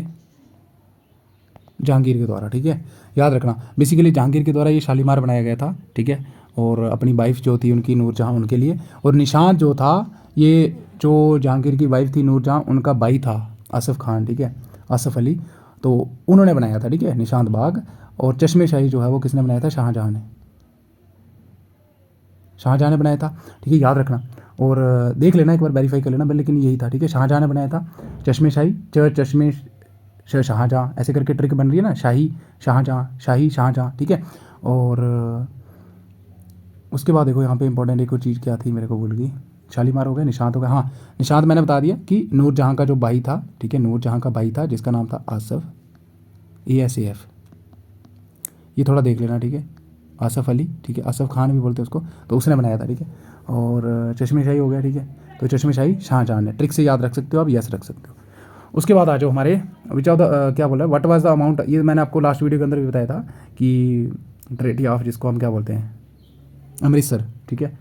जहांगीर के द्वारा, ठीक है, याद रखना। बेसिकली जहांगीर के द्वारा ये शालीमार बनाया गया था, ठीक है, और अपनी वाइफ जो थी उनकी नूरजहां, उनके लिए। और निशांत जो था, ये जो जहांगीर की वाइफ थी नूरजहां, उनका भाई था आसफ खान, ठीक है, आसफ अली, तो उन्होंने बनाया था, ठीक है, निशांत बाग। और चश्मे शाही जो है वो किसने बनाया था, शाहजहां ने, शाहजहां ने बनाया था, ठीक है, याद रखना। और देख लेना एक बार, वेरीफाई कर लेना, लेकिन यही था, ठीक है, शाहजहां ने बनाया था चश्मे शाही, चश्मे शाहजहां, ऐसे करके ट्रिक बन रही है ना, शाही शाहजहां, शाही शाहजहां, ठीक है। और उसके बाद देखो यहाँ पे इंपॉर्टेंट एक और चीज़ क्या थी, मेरे को भूल गई, शालीमार हो गया, निशांत हो गया, हाँ निशांत मैंने बता दिया कि नूरजहां का जो भाई था, ठीक है, नूरजहां का भाई था जिसका नाम था आसफ, ASAF, ये थोड़ा देख लेना, ठीक है, आसफ अली, ठीक है, आसफ खान भी बोलते हैं उसको, तो उसने बनाया था, ठीक है। और चश्मे शाही हो गया, ठीक है, तो चश्मे शाही शाहजहां ने, ट्रिक से याद रख सकते हो आप, यस रख सकते हो। उसके बाद आ जाओ हमारे विच ऑफ द क्या बोला है, व्हाट वाज द अमाउंट, ये मैंने आपको लास्ट वीडियो के अंदर भी बताया था कि ट्रेटी ऑफ, जिसको हम क्या बोलते हैं, अमृतसर, ठीक है,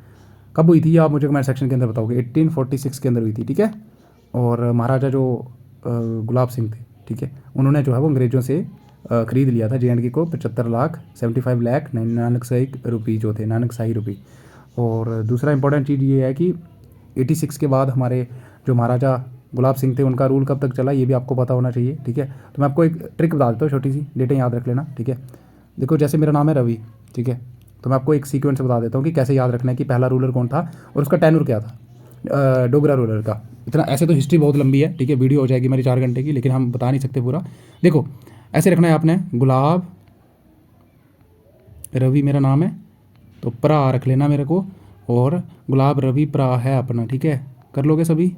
कब हुई थी ये आप मुझे कमेंट सेक्शन के अंदर बताओगे, 1846 के अंदर हुई थी, ठीक है। और महाराजा जो गुलाब सिंह थे, ठीक है, उन्होंने जो है वो अंग्रेज़ों से ख़रीद लिया था JNK को 75 लाख नानकशाही रुपये जो थे, नानकशाही रुपये। और दूसरा इंपॉर्टेंट चीज़ ये है कि 86 के बाद हमारे जो महाराजा गुलाब सिंह थे उनका रूल कब तक चला, ये भी आपको पता होना चाहिए, ठीक है। तो मैं आपको एक ट्रिक बता देता हूँ, छोटी सी डेटें याद रख लेना, ठीक है। देखो जैसे मेरा नाम है रवि, ठीक है, तो मैं आपको एक सीक्वेंस बता देता हूँ कि कैसे याद रखना है कि पहला रूलर कौन था और उसका टेन्योर क्या था, डोगरा रूलर का। इतना ऐसे तो हिस्ट्री बहुत लंबी है, ठीक है, वीडियो हो जाएगी मेरी 4 घंटे की, लेकिन हम बता नहीं सकते पूरा। देखो ऐसे रखना है आपने, गुलाब रवि मेरा नाम है, तो प्रा रख लेना मेरे को, और गुलाब रवि प्रा है अपना, ठीक है, कर लोगे सभी,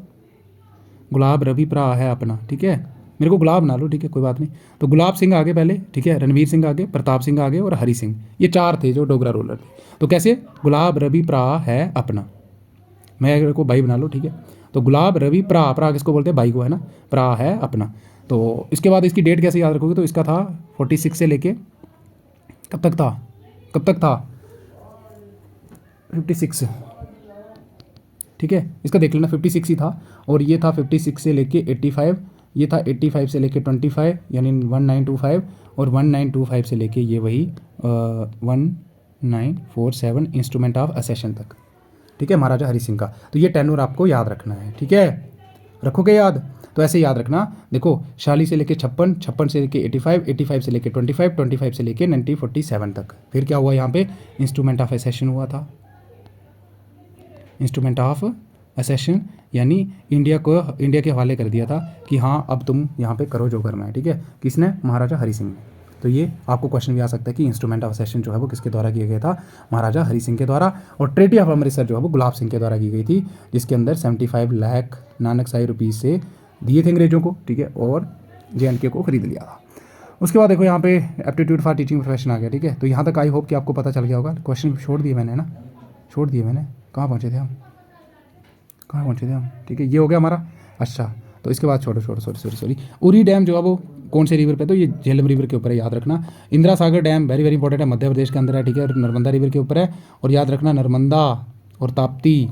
गुलाब रवि प्रा है अपना, ठीक है, मेरे को गुलाब ना लो, ठीक है, कोई बात नहीं। तो गुलाब सिंह आगे पहले, ठीक है, रणवीर सिंह आगे, प्रताप सिंह आगे, और हरि सिंह, ये 4 थे जो डोगरा रूलर थे। तो कैसे, गुलाब रवि प्रा है अपना, मैं को भाई बना लो, ठीक है। तो गुलाब रवि प्रा, प्रा किसको बोलते हैं, भाई को, है ना, प्रा है अपना। तो इसके बाद इसकी डेट कैसे याद रखोगे, तो इसका था 46 से लेके कब तक था, कब तक था 56, ठीक है, इसका देख लेना 56 ही था। और ये था 56 से लेके 85, ये था 85 से लेके 25 यानी 1925, और 1925 से लेके ये वही 1947 इंस्ट्रूमेंट ऑफ असेशन तक, ठीक है, महाराजा हरि सिंह का। तो ये टेन्योर आपको याद रखना है, ठीक है, रखोगे याद, तो ऐसे याद रखना। देखो शाली से लेके 56, 56 से लेके 85, 85 से लेके 25, 25 से लेके 1947 तक। फिर क्या हुआ यहाँ पे, इंस्ट्रूमेंट ऑफ असेशन हुआ था, इंस्ट्रूमेंट ऑफ असेशन, यानी इंडिया के हवाले कर दिया था कि हाँ अब तुम यहाँ पे करो जो करना है, ठीक है, किसने, महाराजा हरि सिंह ने। तो ये आपको क्वेश्चन भी आ सकता है कि इंस्ट्रूमेंट ऑफ असेशन जो है वो किसके द्वारा किया गया था, महाराजा हरि सिंह के द्वारा। और ट्रेटी ऑफ अमृतसर जो है वो गुलाब सिंह के द्वारा की गई थी, जिसके अंदर 75 लाख नानकशाही रुपीज़ से दिए थे अंग्रेजों को, ठीक है, और JNK को खरीद लिया था। उसके बाद देखो यहाँ पे एप्टीट्यूड फॉर टीचिंग प्रोफेशन आ गया, ठीक है। तो यहाँ तक आई होप कि आपको पता चल गया होगा। क्वेश्चन छोड़ दिए मैंने ना, छोड़ दिए मैंने, कहाँ पहुँचे थे हम, कहाँ पहुँचे थे हम, ठीक है, ये हो गया हमारा। अच्छा तो इसके बाद छोड़ो सॉरी उरी डैम जो है वो कौन से रिवर पे, तो ये झेलम रिवर के ऊपर है, याद रखना। Indira Sagar dam very very important है, मध्य प्रदेश के अंदर है, ठीक है, और नर्मदा रिवर के ऊपर है। और याद रखना नर्मदा और ताप्ती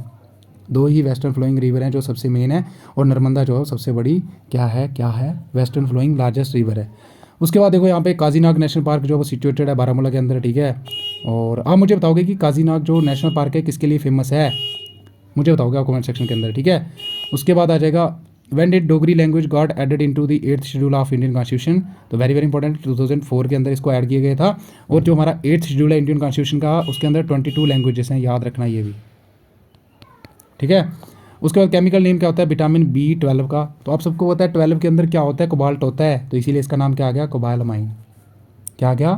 2 ही वेस्टर्न फ्लोइंग रिवर हैं जो सबसे मेन है, और नर्मदा जो है सबसे बड़ी क्या है वेस्टर्न फ्लोइंग लार्जेस्ट रिवर है। उसके बाद देखो यहाँ पे काजीनाग नेशनल पार्क जो है वो सिचुएटेड है बारामूला के अंदर, ठीक है। और आप मुझे बताओगे कि काजीनाग जो नेशनल पार्क है किसके लिए फेमस है, मुझे बताओगे आप कमेंट सेक्शन के अंदर, ठीक है। उसके बाद आ जाएगा when did Dogri language got added into the 8th schedule of Indian constitution, तो वेरी वेरी इंपॉर्टेंट 2004 के अंदर इसको ऐड किया गया था। और जो हमारा 8th शेड्यूल है इंडियन कॉन्स्टिट्यूशन का, उसके अंदर 22 लैंग्वेजेस हैं, याद रखना ये भी, ठीक है। उसके बाद केमिकल नेम क्या होता है, विटामिन B12 का। तो आप सबको पता है 12 के अंदर क्या होता है, कोबाल्ट होता है, तो इसीलिए इसका नाम क्या आ गया, कोबालमाइन। क्या आ गया,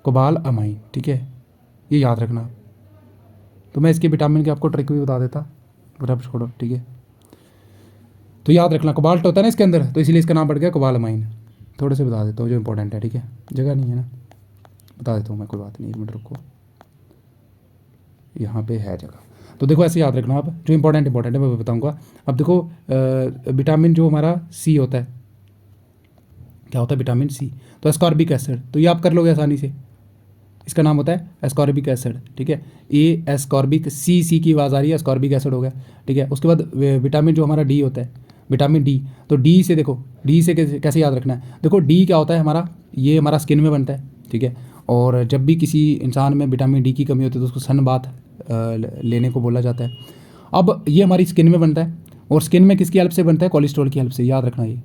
कोबालमाइन, ठीक है, ये याद रखना। तो मैं इसके विटामिन की आपको ट्रिक भी बता देता, अगर आप छोड़ो, ठीक है। तो याद रखना कोबाल्ट होता है ना इसके अंदर, तो इसीलिए इसका नाम पड़ गया कोबालमाइन। थोड़े से बता देता हूँ जो इंपॉर्टेंट है, ठीक है, जगह नहीं है ना, बता देता हूँ मैं, कोई बात नहीं, 1 मिनट रुको, यहाँ पे है जगह। तो देखो ऐसे याद रखना आप, जो इंपॉर्टेंट है मैं बताऊँगा। अब देखो विटामिन जो हमारा सी होता है, क्या होता है, विटामिन सी, तो एस्कॉर्बिक एसिड, तो ये आप कर लोगे आसानी से, इसका नाम होता है एस्कॉर्बिक एसिड, ठीक है। ए एस्कॉर्बिक, सी की आवाज़ आ रही है, एस्कॉर्बिक एसिड हो गया, ठीक है। उसके बाद विटामिन जो हमारा डी होता है, विटामिन डी, तो डी से देखो, डी से कैसे याद रखना है, देखो डी क्या होता है हमारा, ये हमारा स्किन में बनता है, ठीक है। और जब भी किसी इंसान में विटामिन डी की कमी होती है तो उसको सन बाथ लेने को बोला जाता है। अब ये हमारी स्किन में बनता है, और स्किन में किसकी हेल्प से बनता है, कोलेस्ट्रॉल की हेल्प से, याद रखना ये,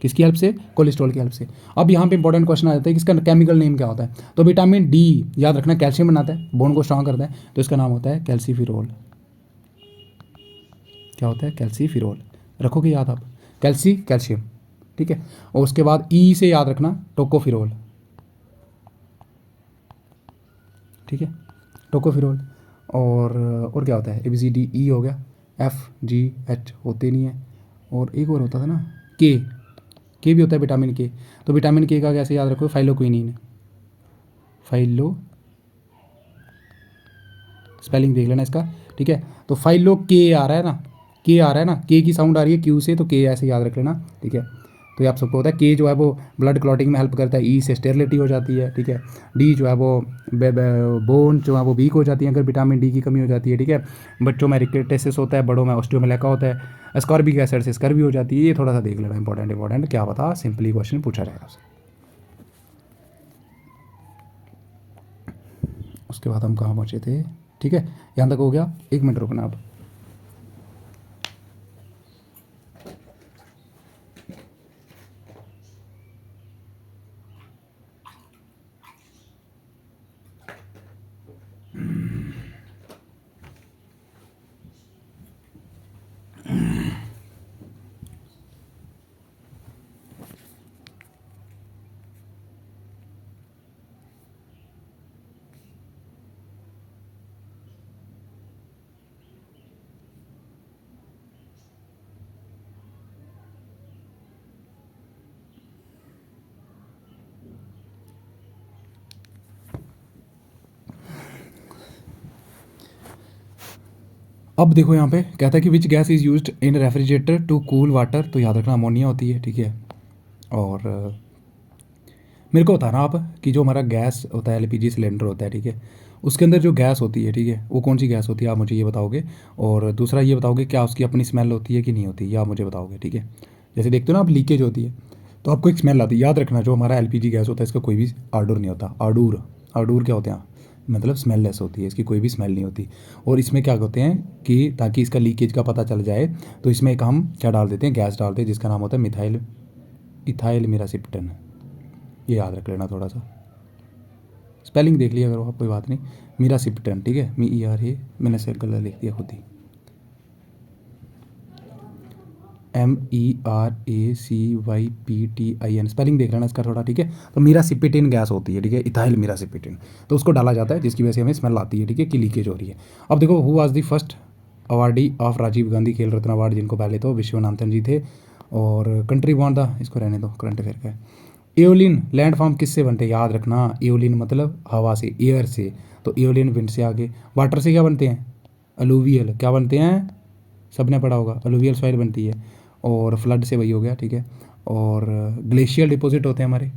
किसकी हेल्प से, कोलेस्ट्रॉल की हेल्प से। अब यहाँ पे इंपॉर्टेंट क्वेश्चन आ जाता है कि इसका केमिकल नेम क्या होता है, तो विटामिन डी याद रखना कैल्शियम बनाता है, बोन को स्ट्रांग करता है, तो इसका नाम होता है कैल्सीफिरोल। क्या होता है, कैल्सीफिरोल, रखोगे याद आप, कैल्शियम, ठीक है। और उसके बाद ई से याद रखना टोकोफिरोल, ठीक है, टोकोफिरोल। और क्या होता है, ABCDE हो गया, FGH होते नहीं है, और एक और होता था ना, के भी होता है, विटामिन के। तो विटामिन के का कैसे याद रखो, फाइलोक्विनिन, फाइलो, स्पेलिंग देख लेना इसका, ठीक है। तो फाइलो के आ रहा है ना, के आ रहा है ना, के की साउंड आ रही है क्यू से, तो के ऐसे याद रख लेना, ठीक है। तो ये आप सबको होता है, के जो है वो ब्लड क्लॉटिंग में हेल्प करता है, ई से स्टेरिलिटी हो जाती है, ठीक है। डी जो है वो बोन जो है वो वीक हो जाती है अगर विटामिन डी की कमी हो जाती है, ठीक है। बच्चों में रिकेटेसिस होता है, बड़ों में ऑस्टियोमेलेका होता है, एस्कॉर्बिक एसिड से स्कर्वी हो जाती है। ये थोड़ा सा देख लेना, इंपॉर्टेंट, क्या पता सिंपली क्वेश्चन पूछा जाएगा उससे। उसके बाद हम कहाँ पहुँचे थे, ठीक है, यहाँ तक हो गया, 1 मिनट रुकना अब। अब देखो यहाँ पे कहता है कि which gas is used in refrigerator to cool water, तो याद रखना अमोनिया होती है, ठीक है। और मेरे को बताना आप कि जो हमारा गैस होता है, LPG सिलेंडर होता है, ठीक है, उसके अंदर जो गैस होती है, ठीक है, वो कौन सी गैस होती है, आप मुझे ये बताओगे। और दूसरा ये बताओगे क्या उसकी अपनी स्मेल होती है कि नहीं होती, ये आप मुझे बताओगे, ठीक है। जैसे देखते हो ना आप, लीकेज होती है तो आपको एक स्मेल आती है, याद रखना जो हमारा LPG गैस होता है इसका कोई भी आडूर नहीं होता, आडूर क्या होते हैं, मतलब स्मेललेस होती है, इसकी कोई भी स्मेल नहीं होती। और इसमें क्या होते हैं कि ताकि इसका लीकेज का पता चल जाए, तो इसमें एक हम क्या डाल देते हैं, गैस डालते हैं जिसका नाम होता है इथाइल मिरासिप्टन, ये याद रख लेना थोड़ा सा, स्पेलिंग देख लिया करो आप, कोई बात नहीं, मिरासिप्टन, ठीक है, MERA, मैंने से गलत लिख दिया खुद ही, MERACYPTIN, स्पेलिंग देख लेना इसका थोड़ा, ठीक है। तो मिरासिपिटिन गैस होती है, ठीक है, इथाइल मिरासिपिटिन, तो उसको डाला जाता है जिसकी वजह से हमें स्मेल आती है, ठीक है, कि लीकेज हो रही है। अब देखो who was the first awardee of Rajiv Gandhi Khel Ratna award, जिनको पहले तो विश्वनाथन जी थे, और कंट्री वॉन द, इसको रहने दो, करंट अफेयर का है। एओलिन लैंड फॉर्म किससे बनते हैं, याद रखना, एओलिन मतलब हवा से, एयर से, तो एओलिन विंड से आगे। वाटर से क्या बनते हैं, अलूवियल, क्या बनते हैं, सब ने पढ़ा होगा, अलूवियल सॉइल बनती है। और फ्लड से वही हो गया, ठीक है। और ग्लेशियल डिपॉजिट होते हैं हमारे,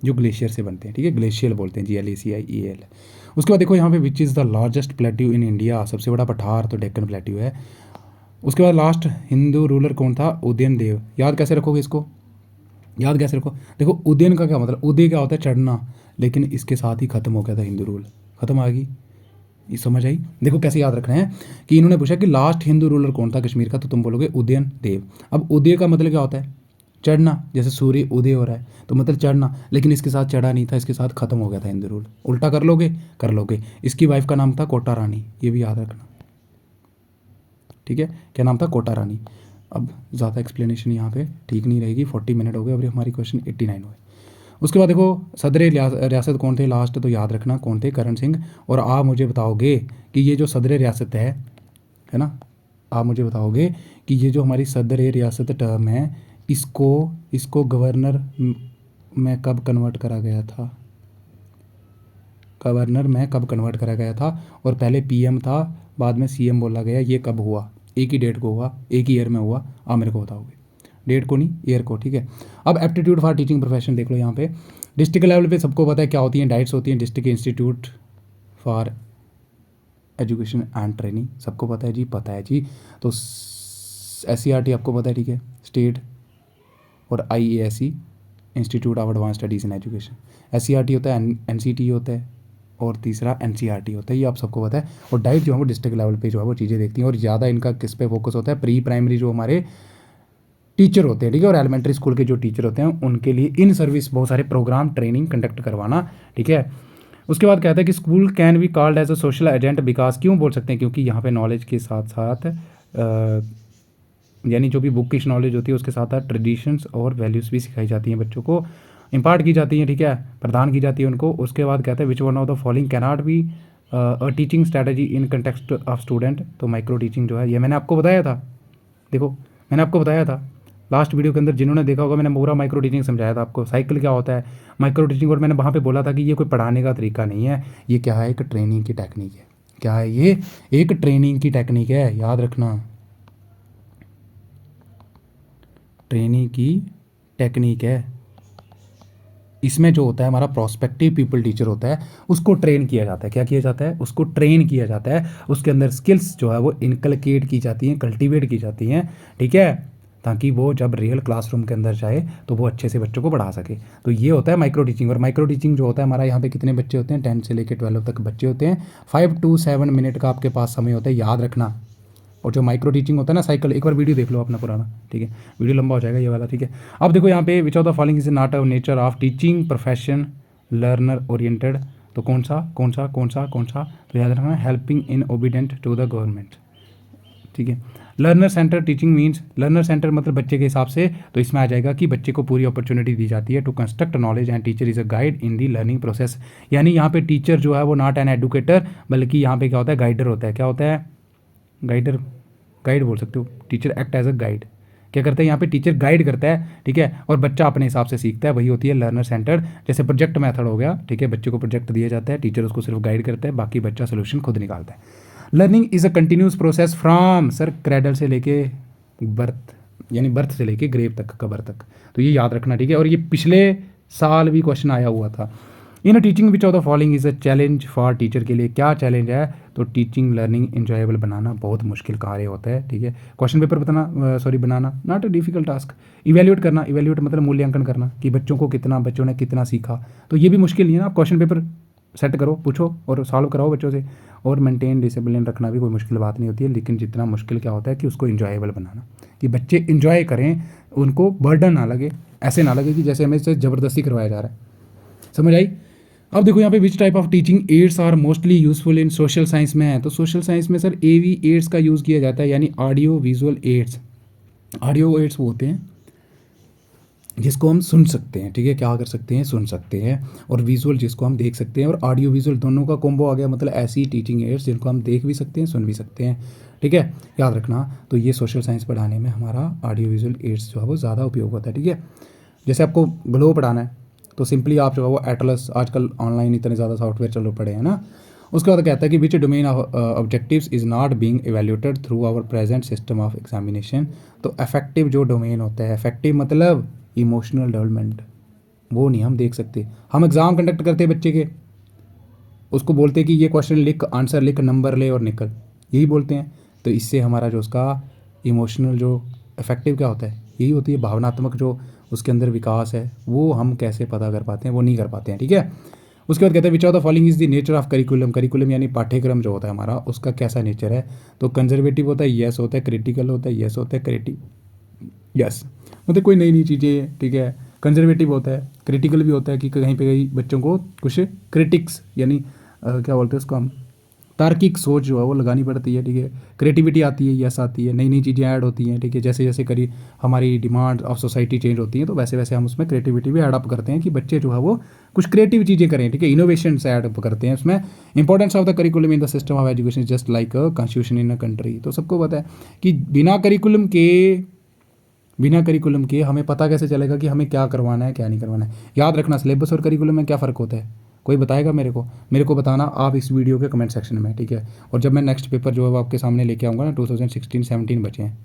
जो ग्लेशियर से बनते हैं, ठीक है, ग्लेशियल बोलते हैं, GLACIEL। उसके बाद देखो यहाँ पे which is the largest plateau in India, सबसे बड़ा पठार तो डेक्कन प्लेट्यू है। उसके बाद लास्ट हिंदू रूलर कौन था, उदयन देव, याद कैसे रखोगे इसको, याद कैसे रखो, देखो उदयन का क्या मतलब, उदय क्या होता है, चढ़ना, लेकिन इसके साथ ही खत्म हो गया था हिंदू रूल, खत्म आ गई, ये समझ आई। देखो कैसे याद रखना है कि इन्होंने पूछा कि लास्ट हिंदू रूलर कौन था कश्मीर का, तो तुम बोलोगे उदयन देव। अब उदय का मतलब क्या होता है, चढ़ना, जैसे सूर्य उदय हो रहा है तो मतलब चढ़ना, लेकिन इसके साथ चढ़ा नहीं था, इसके साथ ख़त्म हो गया था हिंदू रूल। उल्टा कर लोगे, कर लोगे। इसकी वाइफ का नाम था कोटा रानी, ये भी याद रखना, ठीक है। क्या नाम था? कोटा रानी। अब ज़्यादा एक्सप्लेनेशन यहाँ पे ठीक नहीं रहेगी, 40 मिनट हो गए, अभी हमारी क्वेश्चन 89 हुए। उसके बाद देखो सदर रियासत कौन थे लास्ट, तो याद रखना कौन थे? करण सिंह। और आप मुझे बताओगे कि ये जो सदर रियासत है ना, आप मुझे बताओगे कि ये जो हमारी सदर रियासत टर्म है, इसको गवर्नर में कब कन्वर्ट करा गया था? गवर्नर में कब कन्वर्ट करा गया था? और पहले पीएम था, बाद में सीएम बोला गया, ये कब हुआ? एक ही डेट को हुआ, एक ही ईयर में हुआ। आप मेरे को बताओगे, डेट को नहीं, ईयर को, ठीक है। अब एप्टीट्यूड फॉर टीचिंग प्रोफेशन देख लो यहाँ पे। डिस्ट्रिक्ट लेवल पे सबको पता है क्या होती हैं? डाइट्स होती हैं, district institute for education and training, सबको पता है जी, पता है जी। तो SCRT आपको पता है, ठीक है, स्टेट, और IASE institute of advance studies in education. SCRT होता है, NCT होता है, और तीसरा NCRT होता है, ये आप सबको पता है। और डाइट जो है वो डिस्ट्रिक्ट लेवल पे जो है वो चीज़ें देखती हैं, और ज़्यादा इनका किस पे फोकस होता है? प्री प्राइमरी जो हमारे टीचर होते हैं, ठीक है, और एलिमेंट्री स्कूल के जो टीचर होते हैं उनके लिए इन सर्विस बहुत सारे प्रोग्राम ट्रेनिंग कंडक्ट करवाना, ठीक है। उसके बाद कहता है कि school can be called as a social agent because, क्यों बोल सकते हैं? क्योंकि यहाँ पे नॉलेज के साथ साथ यानी जो भी बुकिश नॉलेज होती है उसके साथ साथ ट्रेडिशंस और वैल्यूज़ भी सिखाई जाती हैं, बच्चों को इम्पार्ट की जाती हैं, ठीक है, प्रदान की जाती है उनको। उसके बाद कहता है which one of the following can not be a teaching strategy in context of student. तो माइक्रो टीचिंग जो है, ये मैंने आपको बताया था, देखो मैंने आपको बताया था लास्ट वीडियो के अंदर, जिन्होंने देखा होगा मैंने पूरा माइक्रो टीचिंग समझाया था आपको, साइकिल क्या होता है, माइक्रो टीचिंग। और मैंने वहाँ पे बोला था कि ये कोई पढ़ाने का तरीका नहीं है, ये क्या है? एक ट्रेनिंग की टेक्निक है। क्या है ये? एक ट्रेनिंग की टेक्निक है, याद रखना, ट्रेनिंग की टेक्निक है। इसमें जो होता है हमारा प्रोस्पेक्टिव पीपल टीचर होता है, उसको ट्रेन किया जाता है। क्या किया जाता है? उसको ट्रेन किया जाता है, उसके अंदर स्किल्स जो है वो इनकलकेट की जाती हैं, कल्टीवेट की जाती हैं, ठीक है, ताकि वो जब रियल क्लासरूम के अंदर जाए तो वो अच्छे से बच्चों को पढ़ा सके। तो ये होता है माइक्रो टीचिंग। और माइक्रो टीचिंग जो होता है हमारा, यहाँ पे कितने बच्चे होते हैं? 10 से लेकर 12 तक बच्चे होते हैं, 5 to 7 मिनट का आपके पास समय होता है, याद रखना। और जो माइक्रो टीचिंग होता है ना, साइकिल, एक बार वीडियो देख लो अपना पुराना, ठीक है, वीडियो लंबा हो जाएगा ये वाला, ठीक है। अब देखो यहाँ पे which of the following is not a nature of teaching profession learner oriented. तो कौन सा? तो याद रखना, helping in obedient to the government, ठीक है। Learner centre teaching means, learner centre मतलब बच्चे के हिसाब से, तो इसमें आ जाएगा कि बच्चे को पूरी अपॉर्चुनिटी दी जाती है to construct knowledge and teacher is a guide in the learning process. यानी यहाँ पे टीचर जो है वो नॉट एन एडुकेटर, बल्कि यहाँ पे क्या होता है? गाइडर होता है। क्या होता है? गाइडर, गाइड बोल सकते हो, teacher act as a guide. क्या करता है यहाँ पे? टीचर गाइड करता है, ठीक है, और बच्चा अपने हिसाब से सीखता है, वही होती है लर्नर सेंटर। जैसे प्रोजेक्ट मेथड हो गया, ठीक है, बच्चे को प्रोजेक्ट दिया जाता है, टीचर उसको सिर्फ गाइड करता है, बाकी बच्चा सोल्यूशन खुद निकालता है। Learning is a continuous process from, sir, cradle से लेके बर्थ, यानी बर्थ से लेके ग्रेव तक, कबर तक। तो ये याद रखना, ठीक है। और ये पिछले साल भी क्वेश्चन आया हुआ था। In teaching which of the following is a challenge for teacher के लिए, क्या चैलेंज है? तो टीचिंग लर्निंग इंजॉयबल बनाना बहुत मुश्किल कार्य होता है, ठीक है। Question paper banana not a difficult task. Evaluate करना, इवेल्यूएट मतलब मूल्यांकन करना कि बच्चों ने कितना सीखा, तो ये भी मुश्किल नहीं है ना। आप क्वेश्चन पेपर सेट करो, पूछो और सॉल्व कराओ बच्चों से। और मेंटेन डिसिप्लिन रखना भी कोई मुश्किल बात नहीं होती है, लेकिन जितना मुश्किल क्या होता है कि उसको इंजॉयबल बनाना, कि बच्चे इंजॉय करें, उनको बर्डन ना लगे, ऐसे ना लगे कि जैसे हमें इससे ज़बरदस्ती करवाया जा रहा है। समझ आई? अब देखो यहाँ पे which type of teaching aids are mostly useful in social science में है। तो सोशल साइंस में सर AV एड्स का यूज़ किया जाता है, यानी audio visual aids. Audio aids वो होते हैं जिसको हम सुन सकते हैं, ठीक है, क्या कर सकते हैं? सुन सकते हैं। और विजुअल जिसको हम देख सकते हैं, और ऑडियो विजुअल दोनों का कॉम्बो आ गया, मतलब ऐसी टीचिंग एड्स जिनको हम देख भी सकते हैं, सुन भी सकते हैं, ठीक है, याद रखना। तो ये सोशल साइंस पढ़ाने में हमारा ऑडियो विजुअल एड्स जो है वो ज़्यादा उपयोग होता है, ठीक है। जैसे आपको ग्लो पढ़ाना है तो सिंपली आप जो है वो एटलस, आजकल ऑनलाइन इतने ज़्यादा सॉफ्टवेयर चल पड़े हैं ना। उसके बाद कहता है कि which domain of objectives is not being evaluated through our present system of examination. तो अफेक्टिव जो डोमेन होता है, अफेक्टिव मतलब इमोशनल डेवलपमेंट, वो नहीं हम देख सकते। हम एग्ज़ाम कंडक्ट करते हैं बच्चे के, उसको बोलते हैं कि ये क्वेश्चन लिख, आंसर लिख, नंबर ले और निकल, यही बोलते हैं। तो इससे हमारा जो उसका इमोशनल जो इफेक्टिव क्या होता है, यही होती है भावनात्मक जो उसके अंदर विकास है, वो हम कैसे पता कर पाते हैं? वो नहीं कर पाते हैं, ठीक है। उसके बाद कहते हैं विच of the following is the nature of curriculum. Curriculum यानी पाठ्यक्रम जो होता है हमारा, उसका कैसा नेचर है? तो कंजर्वेटिव होता है, यस होता है, क्रिटिकल होता है, यस होता है, क्रिएटिव, यस। मतलब कोई नई नई चीज़ें, ठीक है। कंजर्वेटिव होता है, क्रिटिकल भी होता है कि कहीं पे कहीं बच्चों को कुछ क्रिटिक्स यानी क्या बोलते हैं उसको हम, तार्किक सोच जो है वो लगानी पड़ती है, ठीक है। क्रिएटिविटी आती है, यस आती है, नई नई चीज़ें ऐड होती हैं, ठीक है। जैसे जैसे करी हमारी डिमांड ऑफ सोसाइटी चेंज होती है तो वैसे वैसे हम उसमें क्रिएटिविटी भी ऐड अप करते हैं कि बच्चे जो है वो कुछ क्रिएटिव चीज़ें करें, ठीक है। इनोवेशन ऐड अप करते हैं उसमें। Importance of the curriculum in the system of education just like a constitution in a country. तो सबको पता है कि बिना करिकुलम के हमें पता कैसे चलेगा कि हमें क्या करवाना है क्या नहीं करवाना है। याद रखना, सिलेबस और करिकुलम में क्या फ़र्क होता है, कोई बताएगा मेरे को बताना आप इस वीडियो के कमेंट सेक्शन में, ठीक है। और जब मैं नेक्स्ट पेपर जो है वो आपके सामने लेके आऊँगा ना, 2016-17 बचे हैं,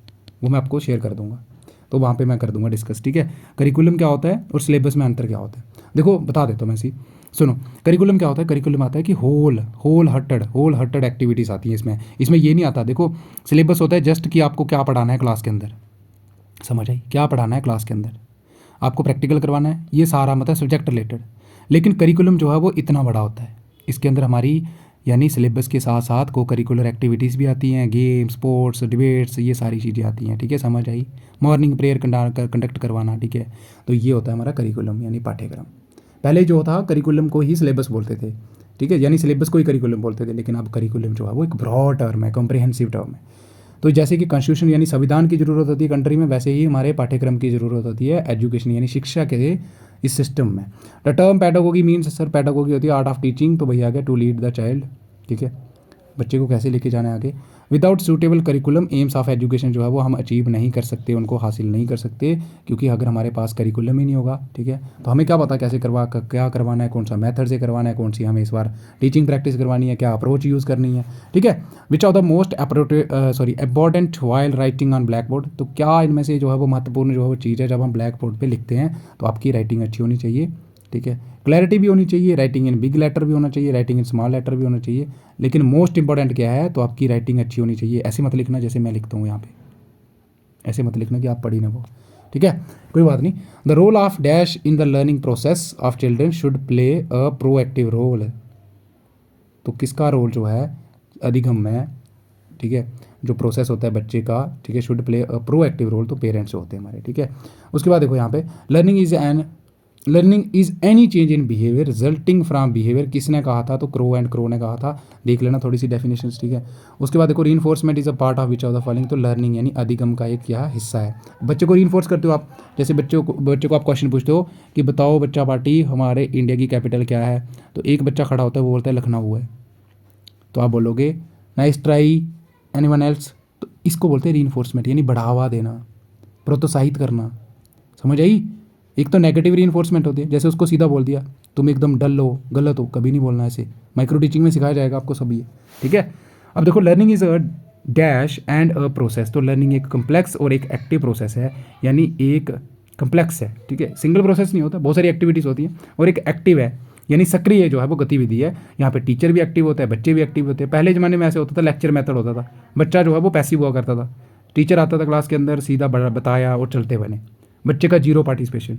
वो मैं आपको शेयर कर दूँगा, तो वहाँ पे मैं कर दूँगा डिस्कस, ठीक है। करिकुलम क्या होता है और सिलेबस में अंतर क्या होता है, देखो बता देता हूँ मैं सी। सुनो, करिकुलम क्या होता है, करिकुलम आता है कि होल हर्टेड एक्टिविटीज़ आती हैं इसमें ये नहीं आता। देखो सिलेबस होता है जस्ट कि आपको क्या पढ़ाना है क्लास के अंदर, समझ आई, क्या पढ़ाना है क्लास के अंदर, आपको प्रैक्टिकल करवाना है, ये सारा मतलब सब्जेक्ट रिलेटेड। लेकिन करिकुलम जो है वो इतना बड़ा होता है, इसके अंदर हमारी यानी सिलेबस के साथ साथ को करिकुलर एक्टिविटीज़ भी आती हैं, गेम्स, स्पोर्ट्स, डिबेट्स, ये सारी चीज़ें आती हैं, ठीक है। समझ आई, मॉर्निंग प्रेयर कंडक्ट करवाना, ठीक है। तो ये होता है हमारा करिकुलम यानी पाठ्यक्रम। पहले जो था करिकुलम को ही सिलेबस बोलते थे, ठीक है, यानी सिलेबस को ही करिकुलम बोलते थे। लेकिन अब करिकुलम जो है वो एक ब्रॉड टर्म है, कॉम्प्रिहेंसिव टर्म है। तो जैसे कि कॉन्स्टिट्यूशन यानी संविधान की ज़रूरत होती है कंट्री में, वैसे ही हमारे पाठ्यक्रम की ज़रूरत होती है एजुकेशन यानी शिक्षा के इस सिस्टम में। The term pedagogy means, sir pedagogy होती है आर्ट ऑफ टीचिंग, तो भैया आ गया टू लीड द चाइल्ड, ठीक है, बच्चे को कैसे लेके जाना है आगे। Without suitable curriculum AIIMS of education जो है वो हम अचीव नहीं कर सकते, उनको हासिल नहीं कर सकते, क्योंकि अगर हमारे पास करिकुलम ही नहीं होगा, ठीक है, तो हमें क्या पता कैसे क्या करवाना है, कौन सा मेथड से करवाना है, कौन सी हमें इस बार टीचिंग प्रैक्टिस करवानी है, क्या अप्रोच यूज़ करनी है, ठीक है। Which are the most important while writing on black board, तो क्या इनमें से जो है वो महत्वपूर्ण जो है वो चीज़ है जब हम ब्लैक बोर्ड पर लिखते हैं तो आपकी राइटिंग अच्छी होनी चाहिए, ठीक है। क्लैरिटी भी होनी चाहिए, राइटिंग इन बिग लेटर भी होना चाहिए, राइटिंग इन स्मॉल लेटर भी होना चाहिए। लेकिन मोस्ट इंपॉर्टेंट क्या है, तो आपकी राइटिंग अच्छी होनी चाहिए। ऐसे मत लिखना जैसे मैं लिखता हूँ यहाँ पे, ऐसे मत लिखना कि आप पढ़ी ना वो, ठीक है, कोई बात नहीं। The role of dash in the learning process of children should play a proactive role. तो किसका रोल जो है अधिगम में, ठीक है, जो प्रोसेस होता है बच्चे का, ठीक है, should play a proactive role, तो पेरेंट्स होते हैं हमारे, ठीक है। उसके बाद देखो यहाँ पे learning is any change in behaviour resulting from behaviour, किसने कहा था, तो क्रो ने कहा था, देख लेना थोड़ी सी डेफिनेशंस, ठीक है। उसके बाद देखो reinforcement is a part of which of the following, तो लर्निंग यानी अधिगम का एक क्या हिस्सा है। बच्चे को रीइंफोर्स करते हो आप, जैसे बच्चे को आप क्वेश्चन पूछते हो कि बताओ बच्चा पार्टी हमारे इंडिया की कैपिटल क्या है, तो एक बच्चा खड़ा होता है वो बोलता है लखनऊ है, तो आप बोलोगे नाइस ट्राई एनीवन एल्स, तो इसको बोलते हैं रीइंफोर्समेंट यानी बढ़ावा देना, प्रोत्साहित करना, समझ आई। एक तो नेगेटिव रीइंफोर्समेंट होती है, जैसे उसको सीधा बोल दिया तुम एकदम डल हो, गलत हो, कभी नहीं बोलना ऐसे। माइक्रो टीचिंग में सिखाया जाएगा आपको सब ये, ठीक है। अब देखो learning is a dash and a process, तो लर्निंग एक कम्प्लेक्स और एक एक्टिव प्रोसेस है, यानी एक कम्प्लेक्स है, ठीक है, सिंगल प्रोसेस नहीं होता, बहुत सारी एक्टिविटीज़ होती हैं, और एक एक्टिव है यानी सक्रिय जो है वो गतिविधि है। यहाँ पे टीचर भी एक्टिव होता है, बच्चे भी एक्टिव होते हैं। पहले ज़माने में ऐसे होता था, लेक्चर मेथड होता था, बच्चा जो है वो पैसिव हुआ करता था, टीचर आता था क्लास के अंदर, सीधा बताया और चलते बने, बच्चे का जीरो पार्टिसिपेशन।